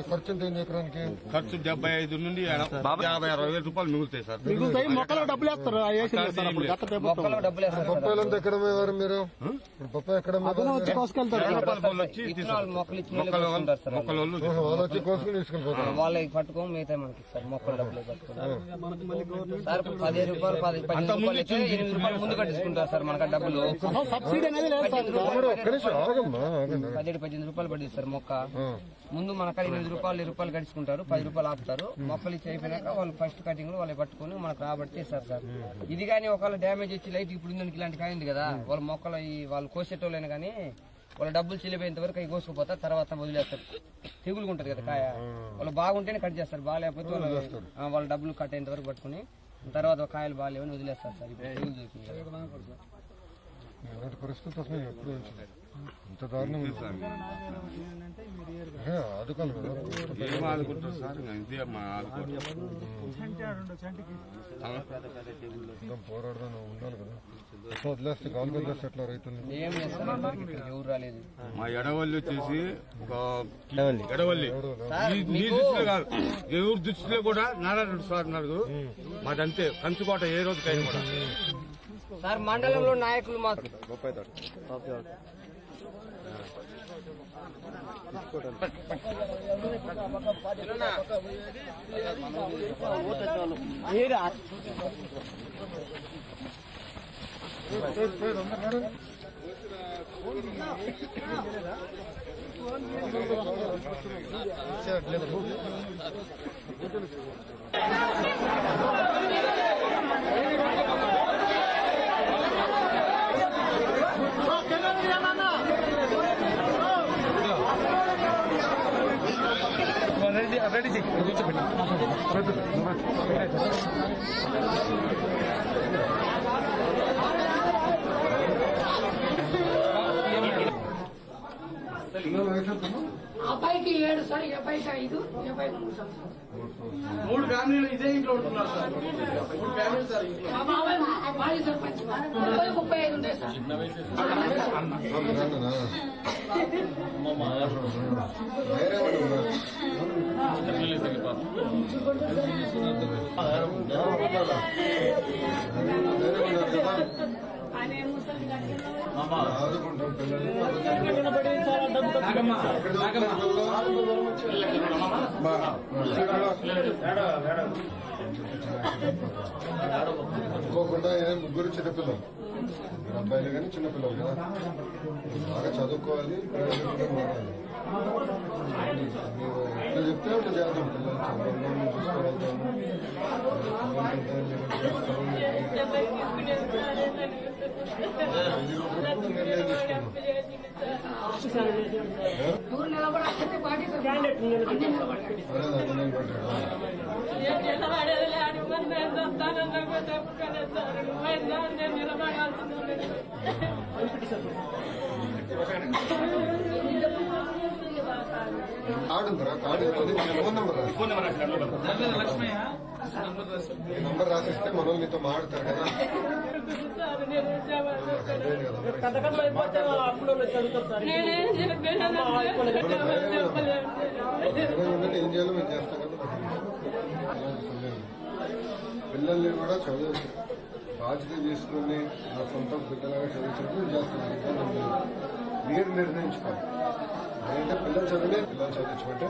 ఖర్చు ఎంత అయింది ఎకరానికి? ఖర్చు 75 నుండి 50-60 వేల రూపాయలు మిగులుతాయి సార్. మిగులుతాయి. మొక్కలు డబ్బులు వేస్తారు మొక్కలు డబ్బులు వేస్తారు సార్. బొప్పాయిలంతా ఎక్కడ పోయేవారు మీరు? బొప్పాయి ఎక్కడ వచ్చి కోసుకెళ్తారు. మొక్కలు ఇచ్చిన వాళ్ళు సార్ వాళ్ళు వచ్చి కోసుకుని తీసుకెళ్ళిపోతారు. వాళ్ళకి పట్టుకోం మిగతా మనకి సార్ మొక్కలు డబ్బులు పట్టుకుంటారు సార్. 15 రూపాయలు 15 రూపాయలు అయితే 8 రూపాయలు ముందు కట్టించుకుంటారు సార్ మనకు డబ్బులు. సబ్సిడీ అనేది లేదు సార్. 17-18 రూపాయలు పడింది సార్ మొక్క. ముందు మనకు 8 రూపాయలు 10 రూపాయలు కట్టించుకుంటారు, 10 రూపాయలు ఆపుతారు. మొక్కలు ఇచ్చి అయిపోయినాక వాళ్ళు ఫస్ట్ కటింగ్ లో వాళ్ళు పట్టుకుని మనకు రాబట్టి ఇస్తారు సార్. ఇది కానీ ఒకవేళ డ్యామేజ్ వచ్చి లైట్ ఇప్పుడు ఇందానికి ఇలాంటి కాయింది కదా, వాళ్ళ మొక్కలు వాళ్ళు కోసేటోళ్ళైనా కానీ వాళ్ళ డబ్బులు చెల్లిపోయేంత వరకు అవి కోసుకుపోతారు, తర్వాత వదిలేస్తారు. తెగులుగా ఉంటది కదా కాయ, వాళ్ళు బాగుంటేనే కట్ చేస్తారు, బాగాలేకపోతే వాళ్ళ డబ్బులు కట్ అయ్యేంత వరకు పట్టుకుని తర్వాత కాయలు బాగాలేవని వదిలేస్తారు సార్. ఇప్పుడు తెగులు దొరికింది. పరిస్థితి అసలు ఎప్పుడు ఇంత దారుణం ఆదుకోవాలి కదా. ఏం ఆదుకుంటారు సార్? ఇదే మా ఆదుకుంటారు. పోరాడదాం ఉండాలి కదా. వదిలేస్తే గాలి వదిలేస్తే ఎట్లా రైతులు? ఏం చేస్తారు, ఎవరు రాలేదు. మా ఎడవల్లి వచ్చేసి ఎడవల్లి నీ దృష్టిలో కాదు, ఎవరి దృష్టిలో కూడా నారాయణ సార్ అన్నారు. మాదంతే కంచుకోట ఏ రోజుకైనా కూడా. సార్ మండలంలో నాయకులు మాకు అబ్బాయికి 7 సార్, ఈ అబ్బాయికి 5, ఈ అబ్బాయికి 3 సంవత్సరాలు. 3 ఫ్యామిలీలు ఇదే ఇంట్లో ఉంటున్నారు సార్. 3 ఫ్యామిలీలు సార్. మా బాబాయ్ మాజీ సర్పంచ్ 35 ఉంటాయి సార్. ఆదుకుంటాం పిల్లలు. అనుకోకుండా 3 చిన్నపిల్లలు, అబ్బాయిలు కానీ చిన్నపిల్లలు కదా, బాగా చదువుకోవాలి, మారాలి. మీరు ఎట్లా చెప్తే అట్లా చేద్దాం. పిల్లలు చదువుకోవడం చూసుకోగలుగుతాము. నిర్ణయం తీసుకున్నాం. ఎవరు నిలబడాలంటే పార్టీ అన్ని నిలబడాలి. కార్డుందరా? కార్డు ఫోన్ నెంబర్ ఈ నంబర్ రాసిస్తే మన వాళ్ళు మీతో మాట్లాడతారు కదా. ఏం చేయాలో మేము చేస్తాం కదా. పిల్లల్ని కూడా చదువు బాధ్యత తీసుకుని నా సొంత బిడ్డలాగా చదివించినప్పుడు చేస్తున్నాను. మీరు నిర్ణయించుకోవాలి. అంటే పిల్లలు చదివే పిల్లలు చదివించుకుంటే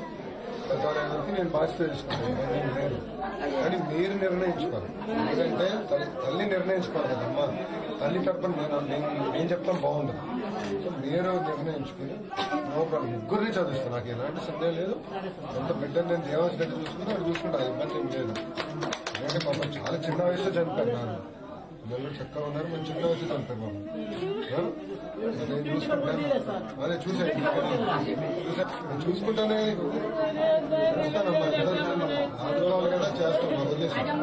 పెద్దవాళ్ళకి నేను బాధ్యత తెలుసుకున్నాను లేదు, కానీ మీరు నిర్ణయించుకోవాలి. ఎందుకంటే తల్లి నిర్ణయించుకోవాలి కదమ్మా. తల్లి తరపున నేను చెప్తాను బాగుండదు. సో మీరు నిర్ణయించుకుని ముగ్గురిని చదివిస్తాను. నాకు ఎలాంటి సందేహం లేదు. సొంత బిడ్డను నేను దేవాసి గడ్డ చూసుకుని అక్కడ చూసుకుంటా, ఇబ్బంది ఏం లేదు. ఎందుకంటే పాపం చాలా చిన్న వయసులో చనిపోయారు. నాన్న పిల్లలు చక్కగా ఉన్నారు, మంచి చిన్న వయసు చనిపోయారు బాబు. నేను చూసుకుంటాను. అదే చూసుకుంటానే చేస్తానమ్మా. ఆదుకోవాలి కదా, చేస్తాం. వదిలేస్తాం.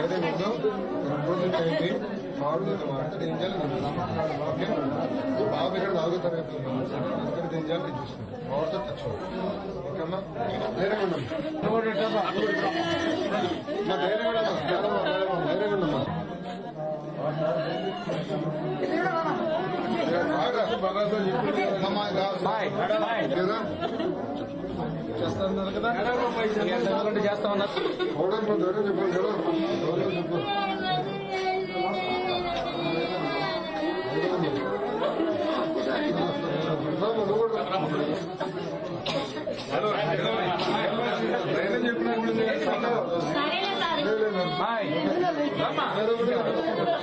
అయితే ముందు 2 రోజులు చేయండి. మామిడితో మాట్లాడితే ఏం చేయాలి ఓకే. బాబు ఇక్కడ 4వ తరగతి ఎందుకంటే ఏం చేయాలి నేను చూసుకుంటాను. మామిడితో తెచ్చుకోండి. ఓకేమ్మా. ధైర్యంగా ఉండమ్మా. ధైర్యంగా ఉండమ్మా. ధైర్యంగా ఉండమ్మా. చేస్తున్నారు కదా చేస్తా ఉన్నారు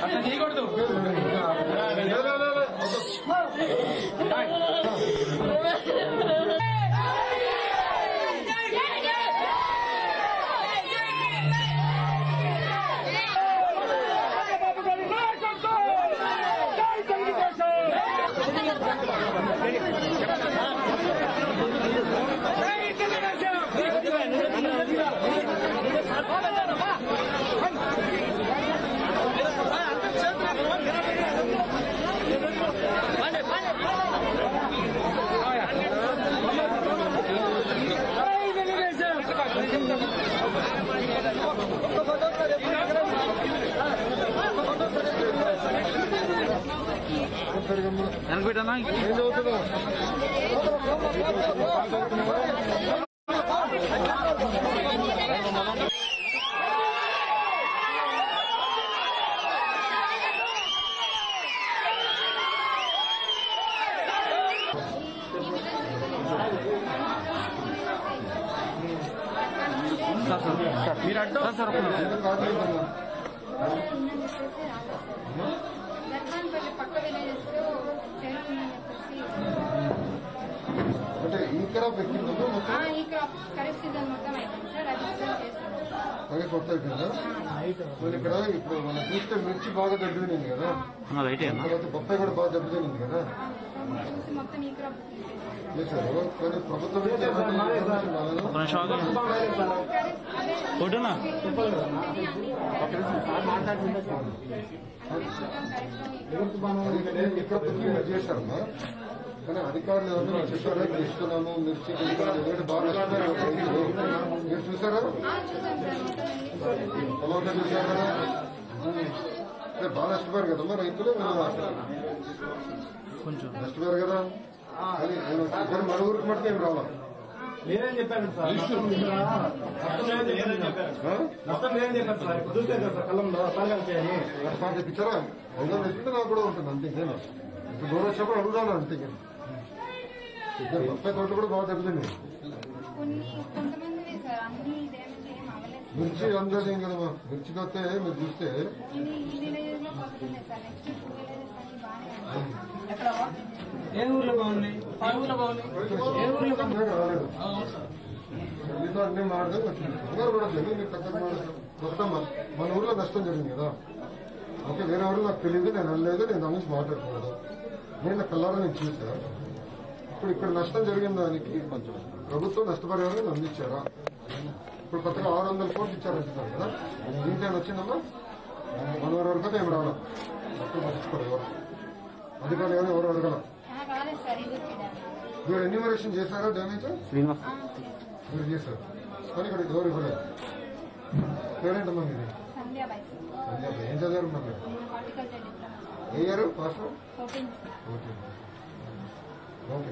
అట్లా చేయకూడదు వెనకబెట్టనా ఏం చదువుతున్నావు మీరు అడ్డం సార్ అంటే ఈ క్రాప్ ఎక్కిందా ఈ క్రాప్ ఖరీఫ్ సీజన్ మొత్తం అయిపోయింది సార్ రిజిస్టర్ చేశాను అదే కొత్త అయిపోయిందా మరి ఇక్కడ ఇప్పుడు మనం చూస్తే మిర్చి బాగా దెబ్బతినింది కదా తర్వాత బొప్పాయి కూడా బాగా దెబ్బతినింది కదా చూసి మొత్తం ఈ క్రాప్ చేశారు కానీ ప్రభుత్వం నుంచి ఇక్కడ బుకింగ్ చేశారమ్మా కానీ అధికారులు ఎవరు నాకు చెప్పారా ఇస్తున్నాము మిర్చి ఎందుకంటే బాగా నష్టపోయారు రైతులు మీరు చూసారా పొలంలో చూసారు కదా బాగా నష్టపోయారు కదమ్మా రైతులు కొంచెం నష్టపోయారు కదా కానీ ఇక్కడ మన ఊరికి మటుకు ఏం రావాలి నేనేం చెప్పాను సార్ నష్టం లేదని చెప్పాను సార్ ఇప్పుడు చూస్తే కదా సార్ కళ్ళంలో పలకాలు చేయని సార్ తెప్పించారా అవునా తెప్పితే నాకు కూడా ఉంటుంది అంతే నేను ఇప్పుడు దూరం వచ్చినప్పుడు అడుగుతాను అంతే ఇక్కడ 30 తోటలు కూడా బాగా దెబ్బతింది కొంతమంది సార్ అన్ని డ్యామేజ్ ఏం అవ్వలేదు మిర్చి అందజేయం కదమ్మా మిర్చి వస్తే మీరు చూస్తే ఈ విలేజ్ లో పోతుంది సార్ నెక్స్ట్ 2 విలేజెస్ అన్ని బాగానే ఏ ఊర్లో బాగుంది ఏ ఊర్లో బాగుంది ఏ ఊర్లో రాలేదు మిగతా అన్ని మాడదు కంగారు పడట్లేదు మీరు కంగారు పడదు మొత్తం మన ఊర్లో నష్టం జరిగింది కదా ఓకే వేరే ఊరు నాకు తెలియదు నేను అనలేదు నేను దాని నుంచి మాట్లాడుతున్నాను నేను నా కళ్ళారా నేను చూసా ఇప్పుడు ఇక్కడ నష్టం జరిగిన దానికి కొంచెం ప్రభుత్వం నష్టపరిహారం అందించారా ఇప్పుడు కొత్తగా 600 కోట్లు ఇచ్చారంటున్నారు కదా దీంట్లో వచ్చిందమ్మా 100 వరకు ఏం రాలా అప్పుడు మర్చిపోరు ఎవరు అధికారులు కానీ ఎవరు అడగల రాలేదు సార్ ఇది మీరు ఎన్యూమరేషన్ చేశారా డ్యామేజ్ మీరు చేశారు కానీ ఇక్కడ ఎవరు ఇవ్వలేదు పేరేంటమ్మా మీరు సంధ్యాబాయ్ ఏం చదివారు మరి హార్టికల్చర్ డిప్లొమా ఏ ఇయర్ పాస్ 14 ఓకే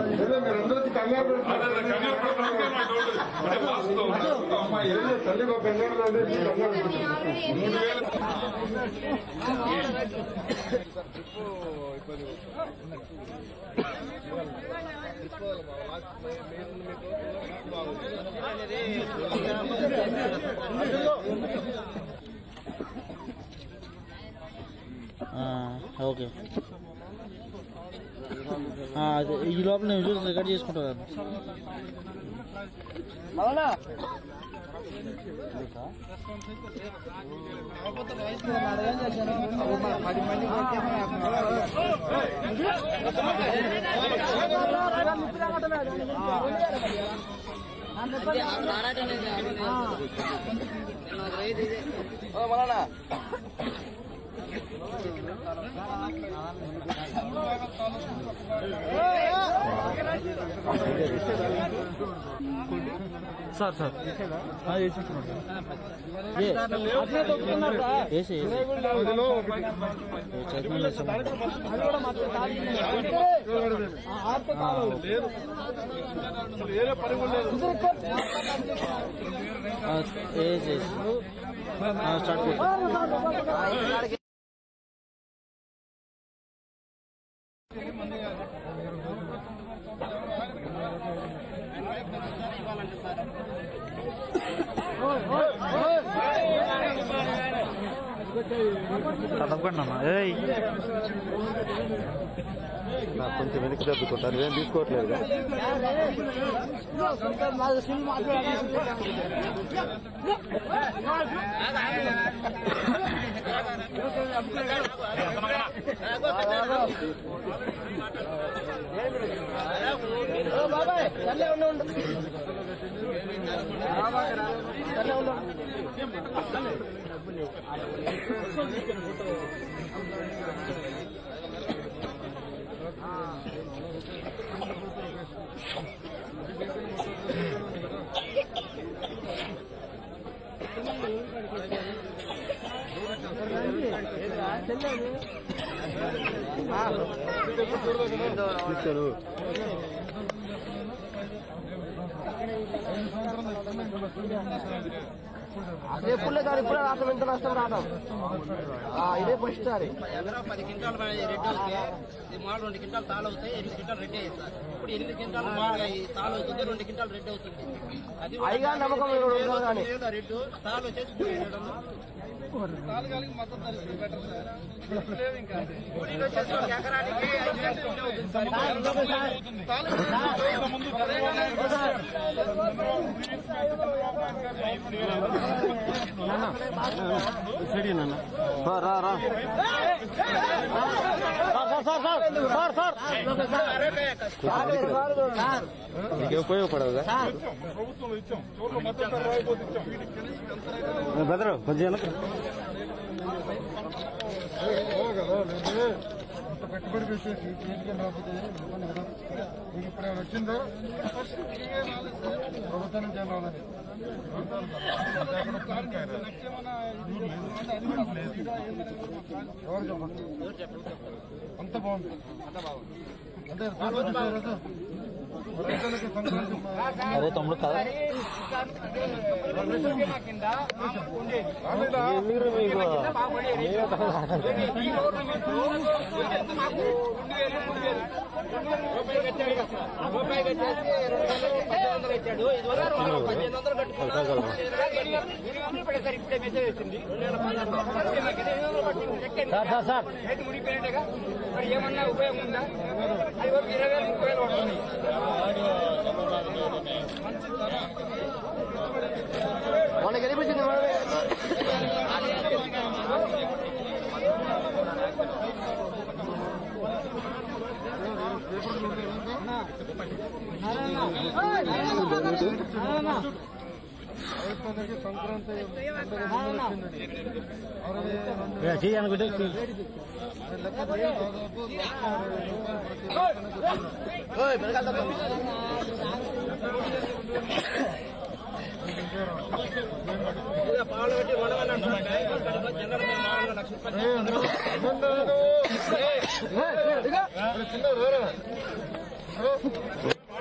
మీరందరూ కంగారు తల్లి ఓకే ఈ లోపల నేను చూసి రికార్డ్ చేసుకుంటాను సార్ సార్ స్టార్ట్ తప్పకుండా కొంచెం వెనక్కి తప్పుకుంటారు ఏం తీసుకోవట్లేదు బాబాయ్ చల్లే ఉండు అదే పుల్లే కానీ ఇప్పుడే రావటం ఎంత నష్టం రావటం ఇదే ఫస్ట్ సారి 10 క్వింటాలు రెడ్డి వస్తే మాలు 2 క్వింటాలు తాళ అవుతాయి 8 క్వింటాలు రెడ్డి అవుతాయి ఇప్పుడు 8 క్వింటాలు మాలుగా తాళ అవుతుంది 2 క్వింటాలు రెడ్డి అవుతుంది అది అయిగా నమ్మకం కానీ రెడ్డి తాళ వచ్చేసి తాళగాలికి మొత్తం ఎకరానికి 5 ఉపయోగపడదు బెదరు కొంచెం పెట్టుబడి పెట్టేసి రాకపోతే మీకు ఇప్పుడు వచ్చిందో ప్రభుత్వం నుంచి ఏం రావాలి ఎవరు చెప్పండి అంత బాగుంది అంటే అరే తమ్ముడు కదా ఏమన్నా ఉపయోగం ఉందా 20,000 30,000 వాళ్ళకి అనిపించింది సంక్రాంతి పాలు పెట్టి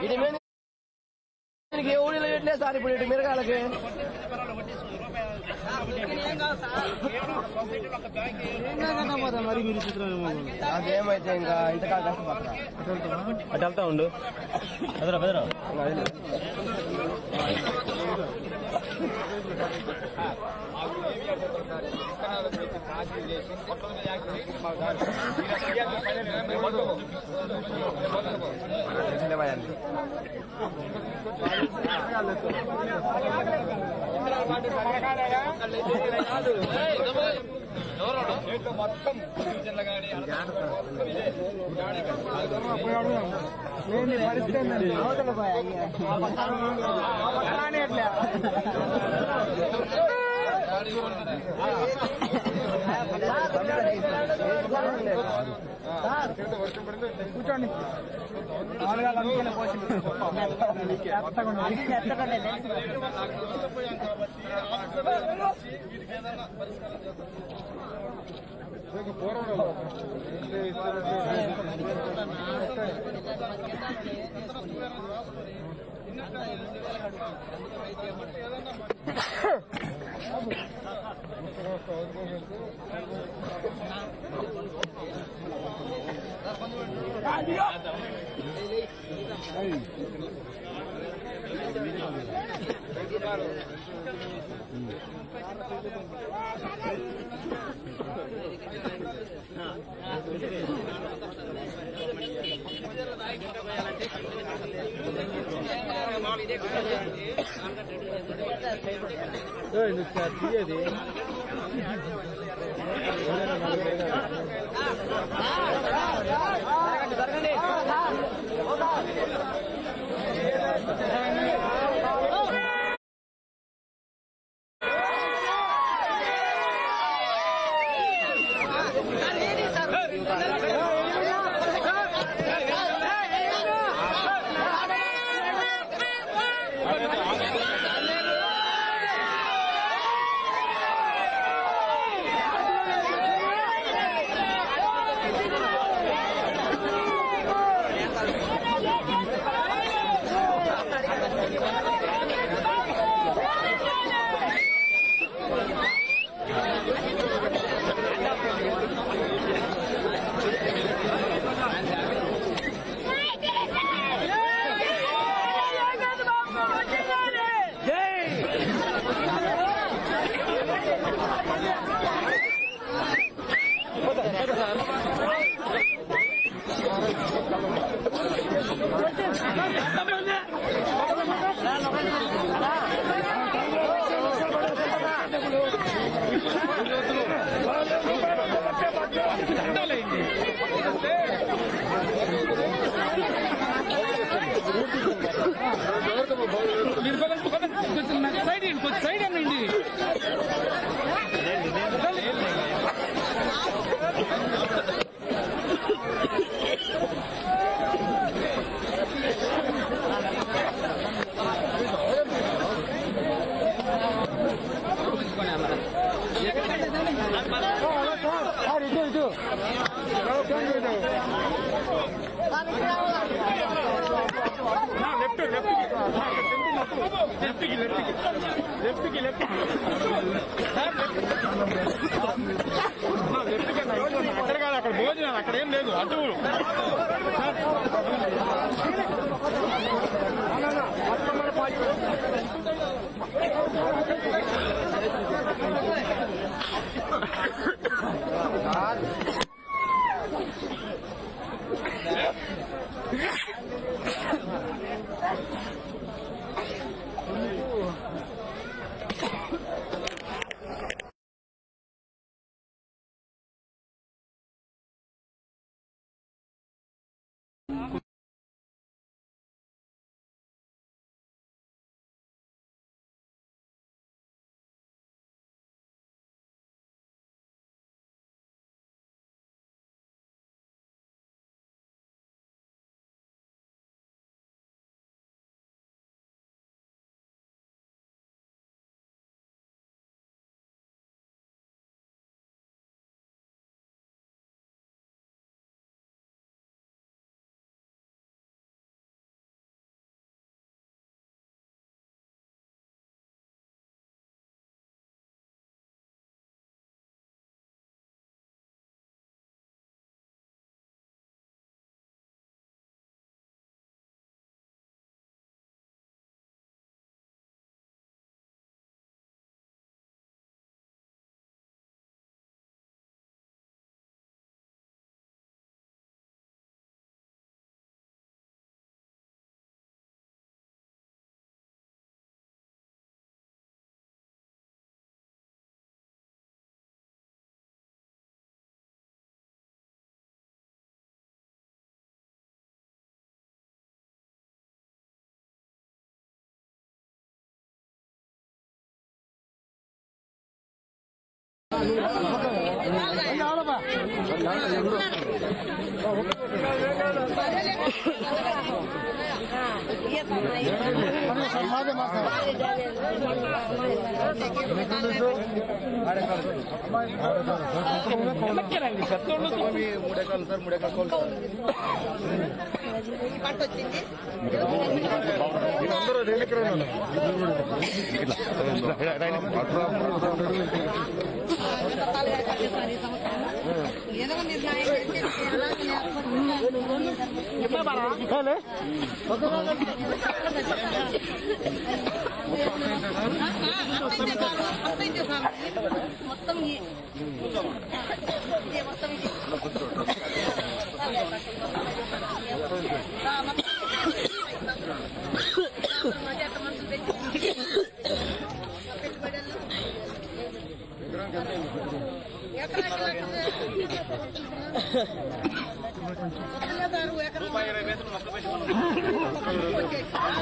ఇది ఏ ఊళ్ళో పెట్టలేదు సార్ ఇప్పుడు ఇటు మిరగాలకి అదేమైతే ఇంకా ఇంతకాలం కష్టపడతా అటు వెళ్తా ఉండు బెదరా బెదరా మొత్తం కూర్చోండి సైడ్ అండి అక్కడ కాదు, అక్కడ భోజనం అక్కడ ఏం లేదు అటు ఏదో నిర్ణయం మొత్తం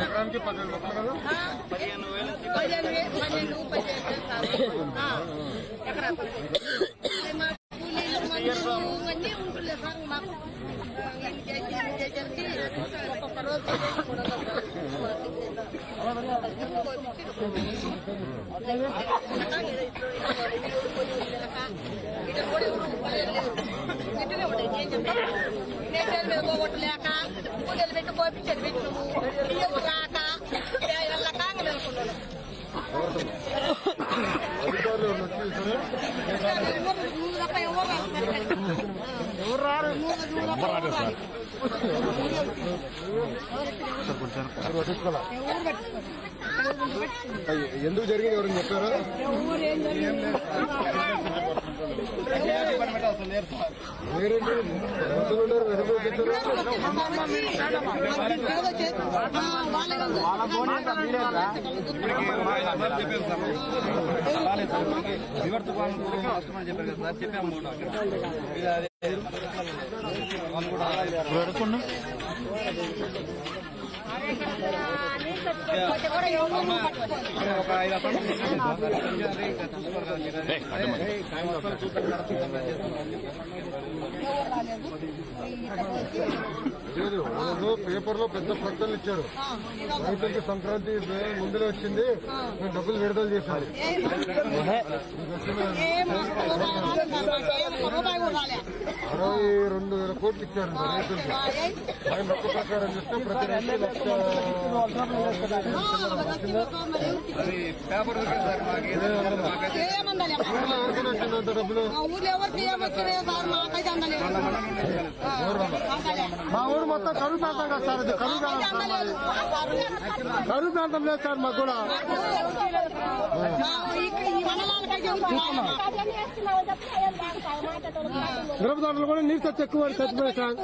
ఎకరానికి 10,000 మొక్కలు కదా 15,000 ఉంటుండే సార్ మాకు ఒక్కొక్క రోజు పోగొట్టలేక పూజలు పెట్టి కోపించాడు పెట్టి నువ్వు రాక వెళ్ళక నెలకొన్నాడు ఎవరు రారు ఎందుకు జరిగింది ఎవరు చెప్పారా? పేపర్ లో పెద్ద ప్రకటనలు ఇచ్చారు. రైతులకి సంక్రాంతి ముందులో వచ్చింది, మేము డబ్బులు విడుదల చేశారు. 62,000 కోట్లు ఇచ్చారు రైతులకి. ఆయన లెక్క ప్రకారం చూస్తే ప్రతి రైతు వచ్చిందంత డబ్బులు మా ఊరు మొత్తం కరువు ప్రాంతం కదా సార్. ఇది కరువు ప్రాంతం లేదు సార్ మాకు కూడా. మిరపతోటలు కూడా నీరు తెచ్చి ఎక్కువ చచ్చిపోయాయి సార్.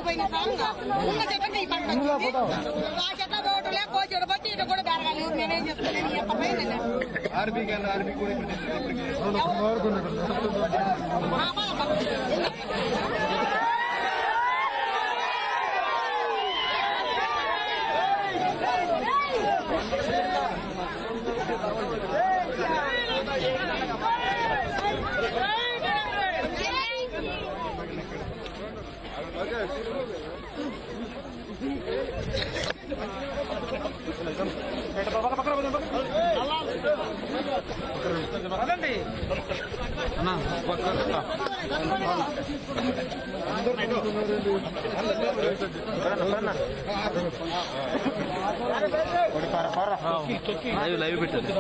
లైవ్ పెట్టండి.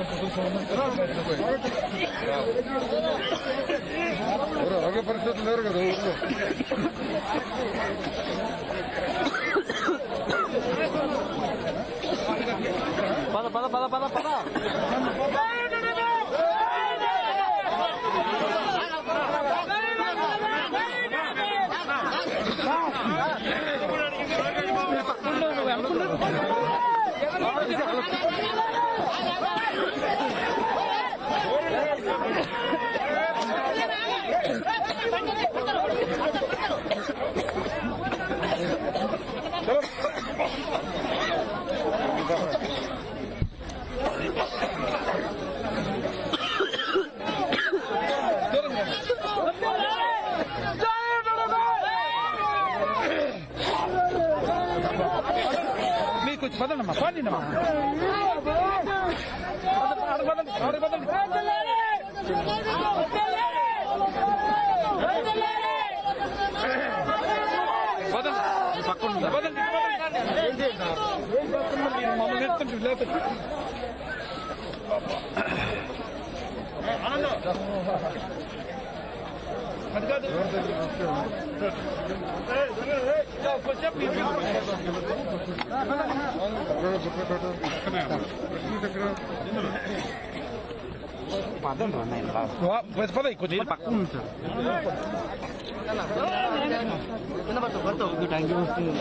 ఆరోగ్య పరిస్థితులు లేరు కదా ఊళ్ళో. పద పద పద పద పద జై కొంచెం పక్కన ఉంది సార్ థ్యాంక్ యూ వస్తుంది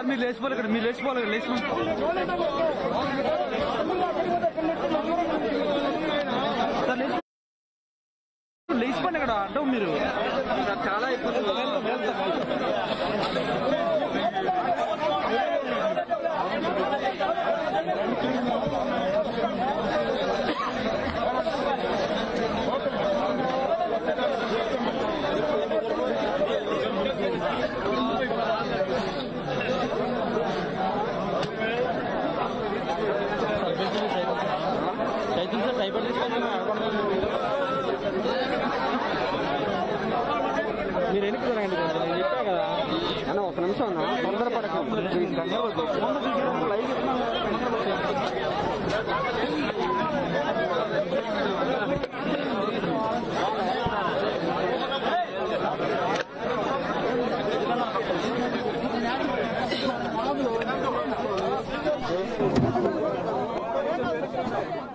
మీరు లేచిపోవాలి ఇక్కడ మీరు లేచిపోవాలి లేచిపోండి ఇక్కడ అడ్డం మీరు చాలా ఇబ్బంది మీరు ఎన్నిక నేను చెప్పా కదా అన్న ఒక నిమిషం అన్న తొందర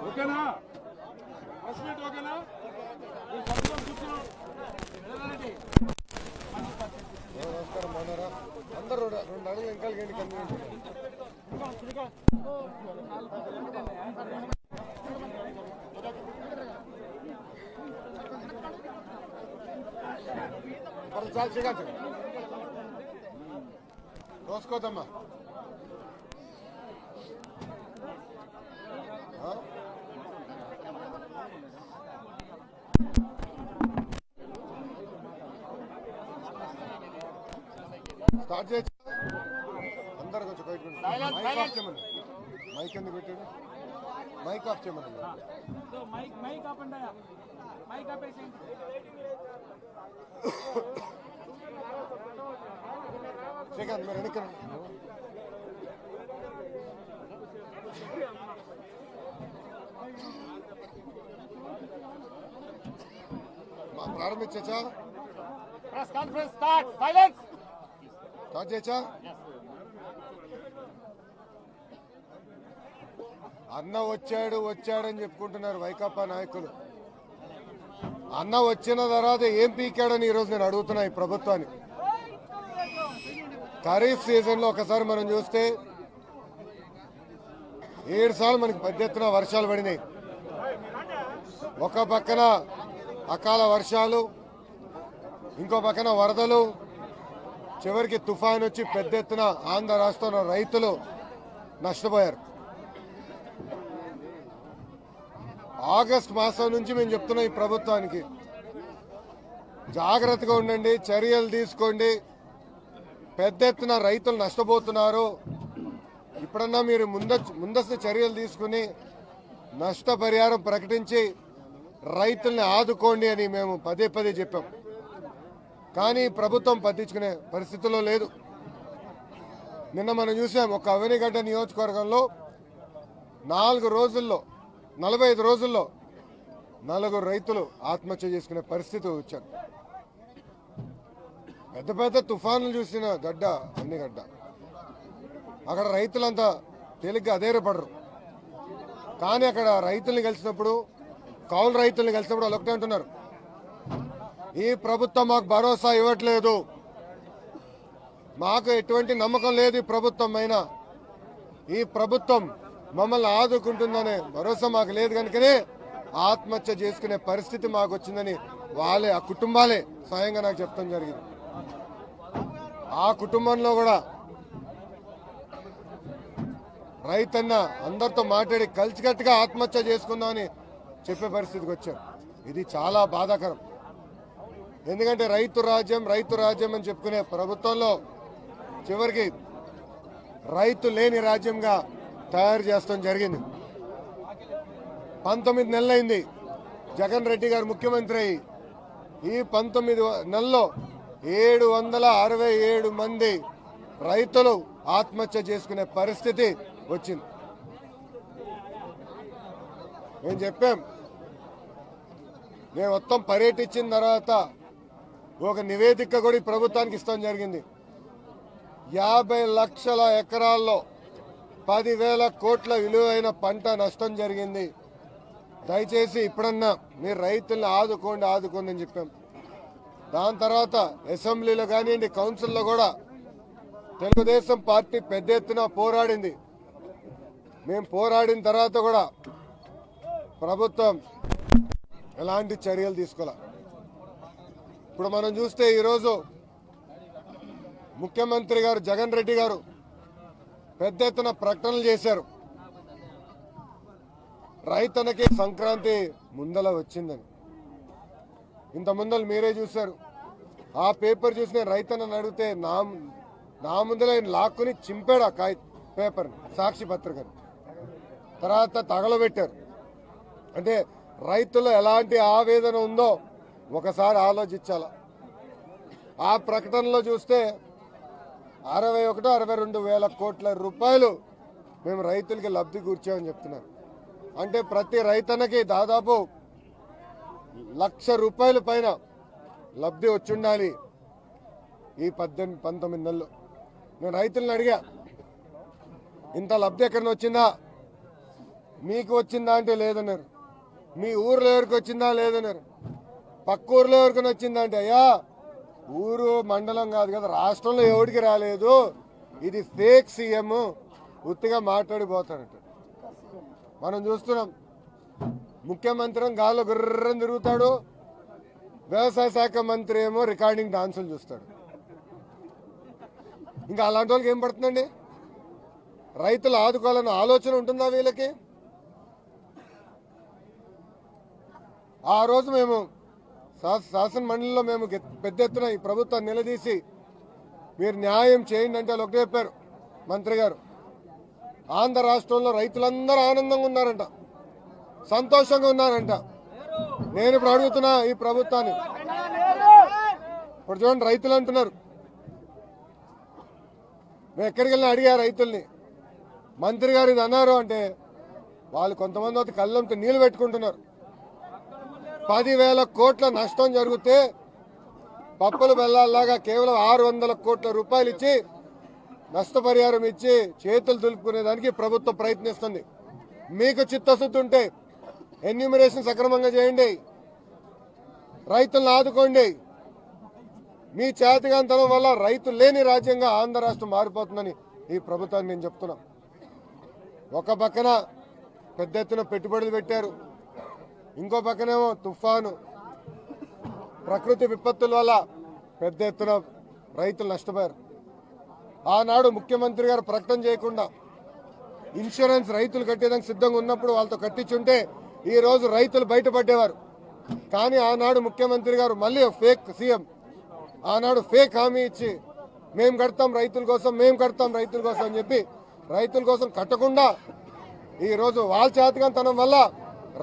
ఓకేనా ఓకేనా నమస్కారం బాగున్నారా అందరూ 2 అడుగులు వెనకాలకి చాలు సిగాచు రోసుకోదమ్మా స్టార్ట్ చేయొచ్చు అందరు కొంచెం మైక్ ఆఫ్ చేయమని మైక్ ఎందుకు పెట్టాడు మైక్ ఆఫ్ చేయమని శ్రీకాంత్ మీరు వెనక్కి ప్రారంభించచ్చా స్టార్ట్ చేయచ్చా అన్న వచ్చాడని చెప్పుకుంటున్నారు వైకాపా నాయకులు. అన్న వచ్చిన తర్వాత ఏం పీకాడని ఈరోజు నేను అడుగుతున్నా ఈ ప్రభుత్వాన్ని. ఖరీఫ్ సీజన్ లో ఒకసారి మనం చూస్తే 7 సార్లు మనకి పెద్ద ఎత్తున వర్షాలు పడినాయి. ఒక పక్కన అకాల వర్షాలు, ఇంకో పక్కన వరదలు, చివరికి తుఫాన్ వచ్చి పెద్ద ఎత్తున ఆంధ్ర రాష్ట్రంలో రైతులు నష్టపోయారు. ఆగస్టు మాసం నుంచి మేము చెప్తున్నాం ఈ ప్రభుత్వానికి జాగ్రత్తగా ఉండండి, చర్యలు తీసుకోండి. పెద్ద ఎత్తున రైతులు నష్టపోతున్నారు. ఇప్పుడన్నా మీరు ముందస్తు చర్యలు తీసుకుని నష్టపరిహారం ప్రకటించి రైతుల్ని ఆదుకోండి అని మేము పదే పదే చెప్పాం. కానీ ప్రభుత్వం పట్టించుకునే పరిస్థితుల్లో లేదు. నిన్న మనం చూసాం, ఒక అవనిగడ్డ నియోజకవర్గంలో 45 రోజుల్లో 4 రైతులు ఆత్మహత్య చేసుకునే పరిస్థితి వచ్చారు. పెద్ద పెద్ద తుఫానులు చూసిన గడ్డ అవనిగడ్డ. అక్కడ రైతులంతా తేలిగ్గా అధైర్యపడరు. కానీ అక్కడ రైతుల్ని కలిసినప్పుడు, కౌలు రైతుల్ని కలిసినప్పుడు వాళ్ళు ఒకటే అంటున్నారు, ఈ ప్రభుత్వం మాకు భరోసా ఇవ్వట్లేదు, మాకు ఎటువంటి నమ్మకం లేదు ఈ ప్రభుత్వం అయినా, ఈ ప్రభుత్వం మమ్మల్ని ఆదుకుంటుందనే భరోసా మాకు లేదు కనుకనే ఆత్మహత్య చేసుకునే పరిస్థితి మాకు వచ్చిందని వాళ్ళే, ఆ కుటుంబాలే స్వయంగా నాకు చెప్తాం జరిగింది. ఆ కుటుంబంలో కూడా రైతన్న అందరితో మాట్లాడి కలిసికట్టుగా ఆత్మహత్య చేసుకుందామని చెప్పే పరిస్థితికి వచ్చారు. ఇది చాలా బాధాకరం. ఎందుకంటే రైతు రాజ్యం అని చెప్పుకునే ప్రభుత్వంలో చివరికి రైతు లేని రాజ్యంగా తయారు చేస్తాం జరిగింది. 19 నెలలైంది జగన్ రెడ్డి గారు ముఖ్యమంత్రి అయ్యి. ఈ 19 నెలల్లో 767 మంది రైతులు ఆత్మహత్య చేసుకునే పరిస్థితి వచ్చింది. మేము చెప్పాం, నేను మొత్తం పర్యటించిన తర్వాత ఒక నివేదిక కూడా ఈ ప్రభుత్వానికి ఇస్తాం జరిగింది. 50 లక్షల ఎకరాల్లో 10,000 కోట్ల విలువైన పంట నష్టం జరిగింది. దయచేసి ఇప్పుడన్నా మీరు రైతుల్ని ఆదుకోండి అని చెప్పాం. దాని తర్వాత అసెంబ్లీలో కానివ్వండి, కౌన్సిల్లో కూడా తెలుగుదేశం పార్టీ పెద్ద ఎత్తున పోరాడింది. మేము పోరాడిన తర్వాత కూడా ప్రభుత్వం ఎలాంటి చర్యలు తీసుకోలే. ఇప్పుడు మనం చూస్తే ఈరోజు ముఖ్యమంత్రి గారు జగన్ రెడ్డి గారు పెద్ద ఎత్తున ప్రకటనలు చేశారు. రైతన్నకి సంక్రాంతి ముందల వచ్చిందని. ఇంత ముందలు మీరే చూశారు. ఆ పేపర్ చూసి నేను రైతన్నని అడిగితే నా ముందర లాక్కుని చింపాడు ఆ పేపర్, సాక్షి పత్రికను. తర్వాత తగలబెట్టారు. అంటే రైతులు ఎలాంటి ఆవేదన ఉందో ఒకసారి ఆలోచించాల. ఆ ప్రకటనలో చూస్తే 61-62 వేల కోట్ల రూపాయలు మేము రైతులకి లబ్ధి కూర్చోమని చెప్తున్నారు. అంటే ప్రతి రైతన్నకి దాదాపు ₹1,00,000 పైన లబ్ధి వచ్చుండాలి ఈ 19 నెలలు. నేను రైతులను అడిగా, ఇంత లబ్ధి ఎక్కడి వచ్చిందా, మీకు వచ్చిందా అంటే లేదన్నారు. మీ ఊర్లో ఎవరికి వచ్చిందా లేదన్నారు. పక్క ఊర్లో ఎవరికైనా వచ్చిందా అంటే, అయ్యా ఊరు మండలం కాదు కదా, రాష్ట్రంలో ఎవరికి రాలేదు, ఇది ఫేక్ సీఎం, ఉత్తిగా మాట్లాడిపోతాడట. మనం చూస్తున్నాం, ముఖ్యమంత్రి గాల్లో గుర్రం తిరుగుతాడు, వ్యవసాయ శాఖ మంత్రి ఏమో రికార్డింగ్ డాన్సులు చూస్తాడు. ఇంకా అలాంటి వాళ్ళకి ఏం పడుతుందండి? రైతులు ఆదుకోవాలన్న ఆలోచన ఉంటుందా వీళ్ళకి? ఆ రోజు మేము శాసన మండలిలో మేము పెద్ద ఎత్తున ఈ ప్రభుత్వాన్ని నిలదీసి మీరు న్యాయం చేయండి అంటే వాళ్ళు ఒకటే చెప్పారు మంత్రి గారు, ఆంధ్ర రాష్ట్రంలో రైతులందరూ ఆనందంగా ఉన్నారంట, సంతోషంగా ఉన్నారంట. నేను ఇప్పుడు అడుగుతున్నా ఈ ప్రభుత్వాన్ని, ఇప్పుడు చూడండి రైతులు అంటున్నారు, మేము ఎక్కడికి వెళ్ళినా అడిగా రైతుల్ని, మంత్రి గారు ఇది అన్నారు అంటే వాళ్ళు కొంతమంది అయితే కళ్ళంతో నీళ్లు పెట్టుకుంటున్నారు. 10,000 కోట్ల నష్టం జరిగితే పప్పులు బెల్లాల్లాగా కేవలం 600 కోట్ల రూపాయలు ఇచ్చి నష్టపరిహారం ఇచ్చి చేతులు దులుపుకునేదానికి ప్రభుత్వం ప్రయత్నిస్తుంది. మీకు చిత్తశుద్ధి ఉంటే ఎన్యూమరేషన్ సక్రమంగా చేయండి, రైతులను ఆదుకోండి. మీ చేతగాంతనం వల్ల రైతులు లేని రాజ్యంగా ఆంధ్ర రాష్ట్రం మారిపోతుందని ఈ ప్రభుత్వాన్ని నేను చెప్తున్నా. ఒక పక్కన పెద్ద ఎత్తున పెట్టుబడులు పెట్టారు, ఇంకో పక్కనేమో తుఫాను ప్రకృతి విపత్తుల వల్ల పెద్ద ఎత్తున రైతులు నష్టపోయారు. ఆనాడు ముఖ్యమంత్రి గారు ప్రకటన చేయకుండా ఇన్సూరెన్స్ రైతులు కట్టేదానికి సిద్ధంగా ఉన్నప్పుడు వాళ్ళతో కట్టించుంటే ఈ రోజు రైతులు బయటపడేవారు. కానీ ఆనాడు ముఖ్యమంత్రి గారు మళ్ళీ ఫేక్ సీఎం ఆనాడు ఫేక్ హామీ ఇచ్చి మేము కడతాం రైతుల కోసం, మేము కడతాం రైతుల కోసం అని చెప్పి రైతుల కోసం కట్టకుండా ఈరోజు వాళ్ళ చేతకంతనం వల్ల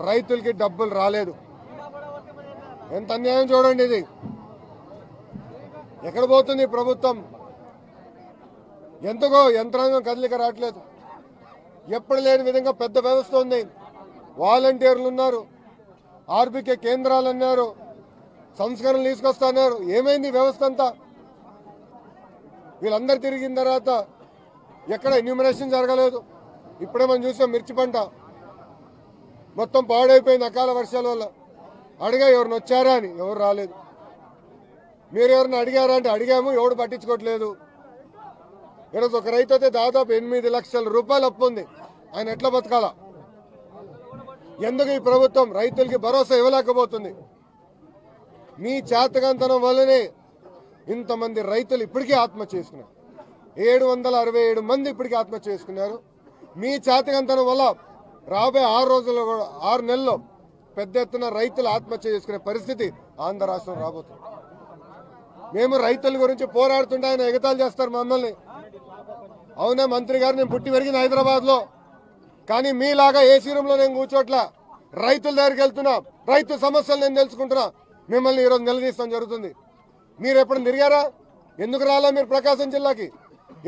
రైతులకి డబ్బులు రాలేదు. ఎంత అన్యాయం చూడండి. ఇది ఎక్కడ పోతుంది ప్రభుత్వం? ఎందుకో యంత్రాంగం కదలిక రావట్లేదు. ఎప్పుడు లేని విధంగా పెద్ద వ్యవస్థ ఉంది. వాలంటీర్లు ఉన్నారు, ఆర్బీకే కేంద్రాలు అన్నారు, సంస్కరణలు తీసుకొస్తున్నారు. ఏమైంది వ్యవస్థ అంతా? వీళ్ళందరూ తిరిగిన తర్వాత ఎక్కడ ఎన్యూమరేషన్ జరగలేదు. ఇప్పుడే మనం చూసాం మిర్చి పంట మొత్తం పాడైపోయింది అకాల వర్షాల వల్ల. అడిగా ఎవరిని వచ్చారా అని, ఎవరు రాలేదు. మీరు ఎవరిని అడిగారా అంటే అడిగాము, ఎవడు పట్టించుకోవట్లేదు. ఈరోజు ఒక రైతు అయితే దాదాపు 8 లక్షల రూపాయలు అప్పు ఉంది. ఆయన ఎట్లా బతకాలా? ఎందుకు ఈ ప్రభుత్వం రైతులకి భరోసా ఇవ్వలేకపోతుంది? మీ చేతకంతనం వల్లనే ఇంతమంది రైతులు ఇప్పటికీ ఆత్మహత్య చేసుకున్నారు. 767 మంది ఇప్పటికీ ఆత్మహత్య చేసుకున్నారు. మీ చేతకంతనం వల్ల రాబోయే 6 రోజుల్లో 6 నెలల్లో పెద్ద ఎత్తున రైతులు ఆత్మహత్య చేసుకునే పరిస్థితి ఆంధ్ర రాష్ట్రం రాబోతుంది. మేము రైతుల గురించి పోరాడుతుంటే ఆయన ఎగతాళి చేస్తారు మమ్మల్ని. అవునా మంత్రి గారు, నేను పుట్టి పెరిగింది హైదరాబాద్ లో, కానీ మీలాగా ఏసీ రూమ్ లో నేను కూర్చోట్లా. రైతుల దగ్గరికి వెళ్తున్నా, రైతు సమస్యలు నేను తెలుసుకుంటున్నా. మిమ్మల్ని ఈరోజు నిలదీస్తాం జరుగుతుంది. మీరు ఎప్పుడు తిరిగారా? ఎందుకు రాలా మీరు ప్రకాశం జిల్లాకి?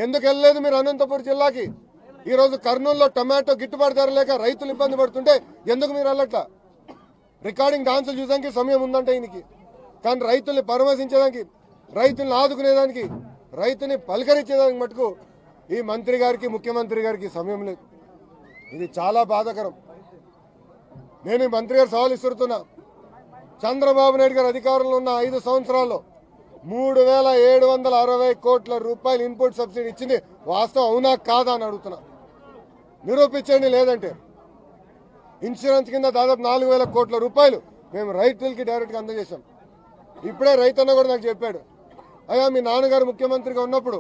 ఎందుకు వెళ్ళలేదు మీరు అనంతపురం జిల్లాకి? ఈ రోజు కర్నూలులో టమాటో గిట్టుబాటు ధర లేక రైతులు ఇబ్బంది పడుతుంటే ఎందుకు మీరు వెళ్ళట్లా? రికార్డింగ్ డాన్సులు చూసానికి సమయం ఉందంటే ఈయనకి, కానీ రైతుల్ని పరామర్శించడానికి, రైతుల్ని ఆదుకునేదానికి, రైతుని పలకరించేదానికి మటుకు ఈ మంత్రి గారికి, ముఖ్యమంత్రి గారికి సమయం లేదు. ఇది చాలా బాధాకరం. నేను ఈ మంత్రి గారు సవాల్ ఇస్తున్నా. చంద్రబాబు నాయుడు గారు అధికారంలో ఉన్న 5 సంవత్సరాల్లో 3,760 కోట్ల రూపాయలు ఇన్పుట్ సబ్సిడీ ఇచ్చింది వాస్తవం అవునా కాదా అని అడుగుతున్నా. నిరూపించండి. లేదంటే ఇన్సూరెన్స్ కింద దాదాపు 4,000 కోట్ల రూపాయలు మేము రైతులకి డైరెక్ట్ గా అందజేశాం. ఇప్పుడే రైతన్న కూడా నాకు చెప్పాడు, అయ్యా మీ నాన్నగారు ముఖ్యమంత్రిగా ఉన్నప్పుడు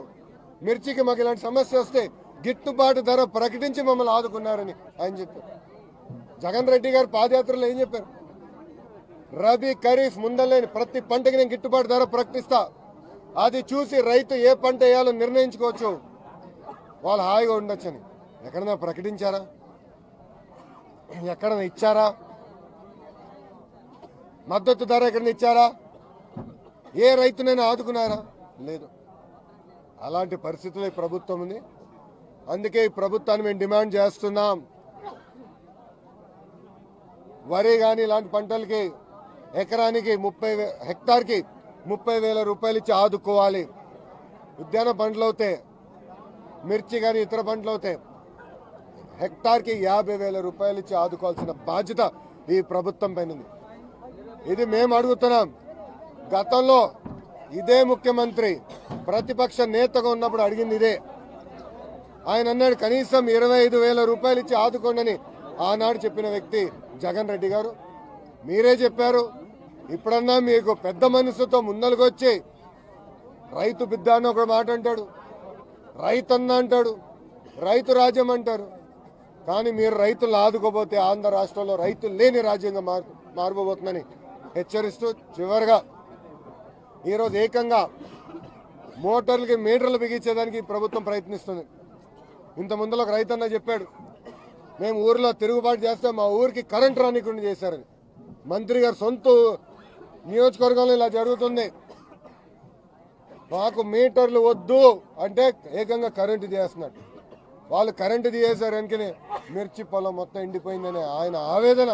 మిర్చికి మాకు ఇలాంటి సమస్య వస్తే గిట్టుబాటు ధర ప్రకటించి మమ్మల్ని ఆదుకున్నారని ఆయన చెప్పారు. జగన్ రెడ్డి గారు పాదయాత్రలో ఏం చెప్పారు? రబీ ఖరీఫ్ ముందలేని ప్రతి పంటకి నేను గిట్టుబాటు ధర ప్రకటిస్తా, అది చూసి రైతు ఏ పంట వేయాలో నిర్ణయించుకోవచ్చు, వాళ్ళు హాయిగా ఉండొచ్చని. ఎక్కడన్నా ప్రకటించారా? ఎక్కడన్నా ఇచ్చారా? మద్దతు ధర ఎక్కడన్నా ఇచ్చారా? ఏ రైతునైనా ఆదుకున్నారా? లేదు. అలాంటి పరిస్థితుల్లో ఈ ప్రభుత్వం ఉంది. అందుకే ఈ ప్రభుత్వాన్ని మేము డిమాండ్ చేస్తున్నాం. వరి కానీ ఇలాంటి పంటలకి ఎకరానికి హెక్టార్కి 30,000 రూపాయలు ఇచ్చి ఆదుకోవాలి. ఉద్యాన పంటలు అవుతే, మిర్చి కానీ ఇతర పంటలు అవుతే హెక్టార్కి 50,000 రూపాయలు ఇచ్చి ఆదుకోవాల్సిన బాధ్యత ఈ ప్రభుత్వం పైన ఉంది. ఇది మేము అడుగుతున్నాం. గతంలో ఇదే ముఖ్యమంత్రి ప్రతిపక్ష నేతగా ఉన్నప్పుడు అడిగింది ఇదే. ఆయన అన్నాడు కనీసం 25,000 రూపాయలు ఇచ్చి ఆదుకోండి అని ఆనాడు చెప్పిన వ్యక్తి జగన్ రెడ్డి గారు. మీరే చెప్పారు. ఇప్పుడన్నా మీకు పెద్ద మనసుతో ముందలుకొచ్చి రైతు బిడ్డ అని ఒక మాట అంటాడు, రైతన్న అంటాడు, రైతు రాజ్యం అంటారు. కానీ మీరు రైతులను ఆదుకోబోతే ఆంధ్ర రాష్ట్రంలో రైతులు లేని రాజ్యంగా మారిపోబోతుందని హెచ్చరిస్తూ చివరిగా ఈరోజు ఏకంగా మోటార్లకి మీటర్లు బిగించేదానికి ప్రభుత్వం ప్రయత్నిస్తుంది. ఇంత ముందులో ఒక రైతన్న చెప్పాడు, మేము ఊరిలో తిరుగుబాటు చేస్తే మా ఊరికి కరెంట్ రానికుండా చేశారని. మంత్రి గారు సొంత నియోజకవర్గంలో ఇలా జరుగుతుంది. మాకు మీటర్లు వద్దు అంటే ఏకంగా కరెంటు చేస్తున్నాడు. వాళ్ళు కరెంటు తీసేశారు వెనుకనే మిర్చి పొలం మొత్తం ఎండిపోయిందని ఆయన ఆవేదన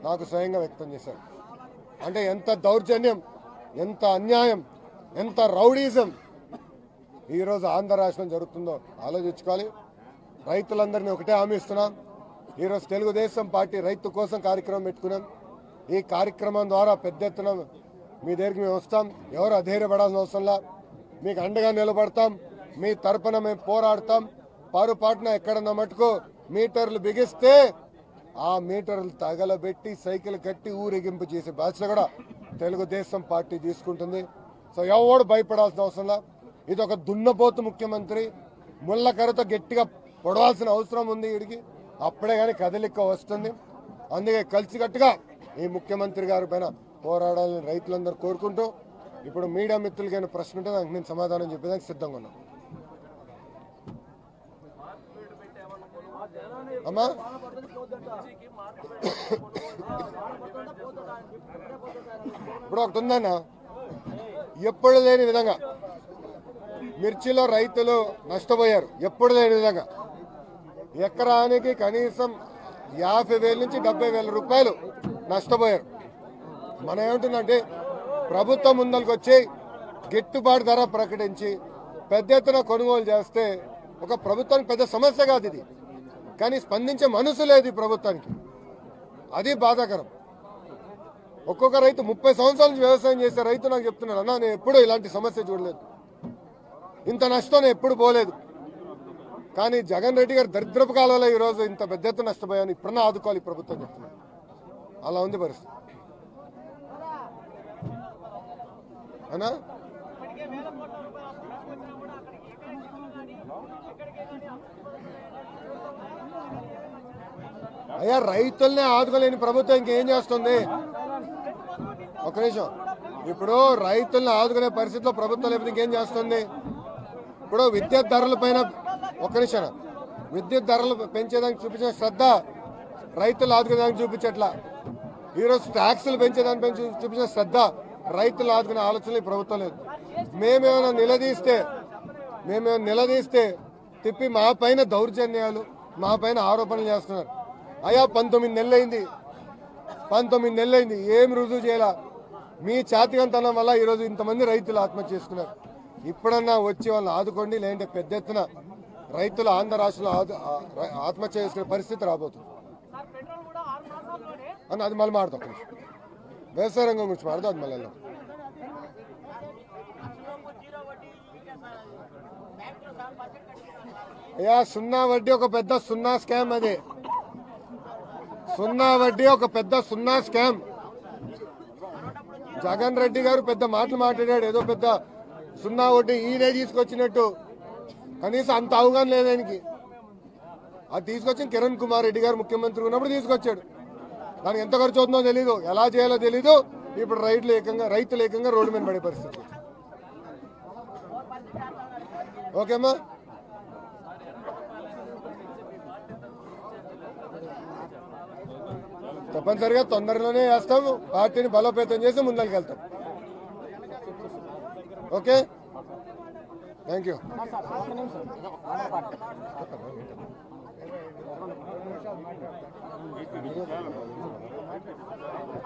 నాకు స్వయంగా వ్యక్తం చేశారు. అంటే ఎంత దౌర్జన్యం, ఎంత అన్యాయం, ఎంత రౌడీజం ఈరోజు ఆంధ్ర రాష్ట్రం జరుగుతుందో ఆలోచించుకోవాలి. రైతులందరినీ ఒకటే హామీ ఇస్తున్నాం. ఈరోజు తెలుగుదేశం పార్టీ రైతు కోసం కార్యక్రమం పెట్టుకున్నాం. ఈ కార్యక్రమం ద్వారా పెద్ద ఎత్తున మీ దగ్గరికి మేము వస్తాం. ఎవరు అధైర్యపడాల్సిన అవసరంలా మీకు అండగా నిలబడతాం. మీ తరపున మేము పోరాడతాం. పారుపాటున ఎక్కడన్నా మటుకు మీటర్లు బిగిస్తే ఆ మీటర్లు తగలబెట్టి సైకిల్ కట్టి ఊరేగింపు చేసే బాధ్యత కూడా తెలుగుదేశం పార్టీ తీసుకుంటుంది. సో ఎవడు భయపడాల్సిన అవసరంలా. ఇది ఒక దున్నపోతు ముఖ్యమంత్రి. ముళ్ళకర్రతో గట్టిగా పొడవాల్సిన అవసరం ఉంది వీడికి. అప్పుడే కానీ కదలిక వస్తుంది. అందుకే కలిసికట్టుగా ఈ ముఖ్యమంత్రి గారి పైన పోరాడాలని రైతులందరూ కోరుకుంటూ ఇప్పుడు మీడియా మిత్రులకైనా ప్రశ్న ఉంటే దానికి నేను సమాధానం చెప్పేదానికి సిద్ధంగా ఉన్నాను. అమ్మా ఇప్పుడు ఒకటి ఉందన్న, ఎప్పుడు లేని విధంగా మిర్చిలో రైతులు నష్టపోయారు. ఎప్పుడు లేని విధంగా ఎకరానికి కనీసం 50,000 నుంచి 70,000 రూపాయలు నష్టపోయారు. మనం ఏమంటుందంటే ప్రభుత్వం ముందరికి వచ్చి గిట్టుబాటు ధర ప్రకటించి పెద్ద ఎత్తున కొనుగోలు చేస్తే ఒక ప్రభుత్వానికి పెద్ద సమస్య కాదు ఇది, కానీ స్పందించే మనసు లేదు ఈ ప్రభుత్వానికి. అది బాధాకరం. ఒక్కొక్క రైతు 30 సంవత్సరాల నుంచి వ్యవసాయం చేసే రైతు నాకు చెప్తున్నాడు, అన్నా నేను ఎప్పుడూ ఇలాంటి సమస్య చూడలేదు, ఇంత నష్టం నేను ఎప్పుడు పోలేదు. కానీ జగన్ రెడ్డి గారు దరిద్రపు కాలంలో ఈరోజు ఇంత పెద్ద ఎత్తున నష్టపోయాను, ఇప్పుడన్నా ఆదుకోవాలి ప్రభుత్వం చెప్తున్నాను. అలా ఉంది పరిస్థితి అన్నా. అయ్యా రైతుల్నే ఆదుకోలేని ప్రభుత్వం ఇంకేం చేస్తుంది? ఒక నిమిషం, ఇప్పుడు రైతుల్ని ఆదుకునే పరిస్థితిలో ప్రభుత్వం లేకపోతే ఇంకేం చేస్తుంది? ఇప్పుడు విద్యుత్ ధరల పైన ఒక నిమిషం, విద్యుత్ ధరలు పెంచేదానికి చూపించిన శ్రద్ధ రైతులు ఆదుకునేదానికి చూపించట్లా. ఈరోజు ట్యాక్సులు పెంచేదానిపై చూపించిన శ్రద్ధ రైతులు ఆదుకునే ఆలోచనలు ఈ ప్రభుత్వం లేదు. మేమేమైనా నిలదీస్తే తిప్పి మా పైన దౌర్జన్యాలు, మా పైన ఆరోపణలు చేస్తున్నారు. అయ్యా 19 నెలలైంది ఏం రుజువు చేయాలా? మీ చాతికంతనం వల్ల ఈరోజు ఇంతమంది రైతులు ఆత్మహత్య చేసుకున్నారు. ఇప్పుడన్నా వచ్చి వాళ్ళని ఆదుకోండి, లేదంటే పెద్ద ఎత్తున రైతులు ఆంధ్ర రాష్ట్రంలో ఆత్మహత్య చేసుకునే పరిస్థితి రాబోతుంది అని అది మళ్ళీ మాడతాం. వ్యవసాయ రంగం గురించి మాడదాం, అది మళ్ళీ వెళ్దాం. అయ్యా సున్నా వడ్డీ ఒక పెద్ద సున్నా స్కామ్. అది సున్నా వడ్డీ ఒక పెద్ద సున్నా స్కామ్. జగన్ రెడ్డి గారు పెద్ద మాటలు మాట్లాడాడు, ఏదో పెద్ద సున్నా వడ్డీ ఈయనే తీసుకొచ్చినట్టు. కనీసం అంత అవగాహన లేదు ఆయనకి. అది తీసుకొచ్చి కిరణ్ కుమార్ రెడ్డి గారు ముఖ్యమంత్రి ఉన్నప్పుడు తీసుకొచ్చాడు. దానికి ఎంత ఖర్చు అవుతుందో తెలీదు, ఎలా చేయాలో తెలీదు. ఇప్పుడు రైతులు ఏకంగా రోడ్డు మీద పడే పరిస్థితి. ఓకేమ్మా, తప్పనిసరిగా తొందరలోనే వేస్తాము. పార్టీని బలోపేతం చేసి ముందరికి వెళ్తాం. Okay, thank you.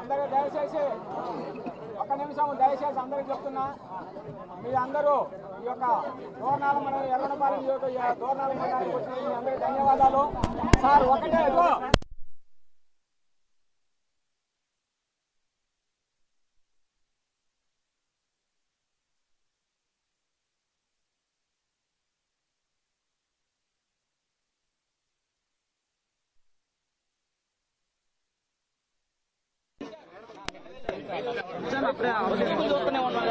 అందరూ దయచేసి ఒక్క నిమిషం దయచేసి అందరికి చెప్తున్నా, మీరందరూ ఈ యొక్క దూరణాల మన ఎర్రనపాలెం దూరణాల మండలానికి వచ్చిన మీ అందరికీ ధన్యవాదాలు. సార్ ఒకటే చూస్తూనే ఉన్నాను.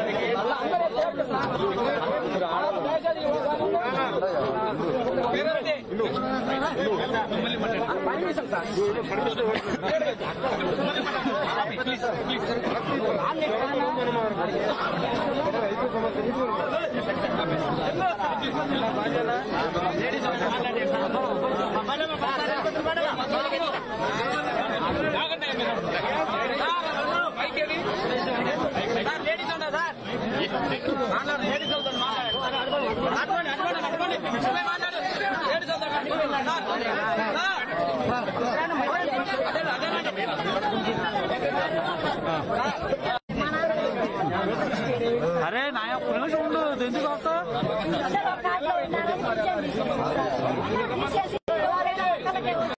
అరే నా యొక్క ఉండు ఎందుకు వస్తా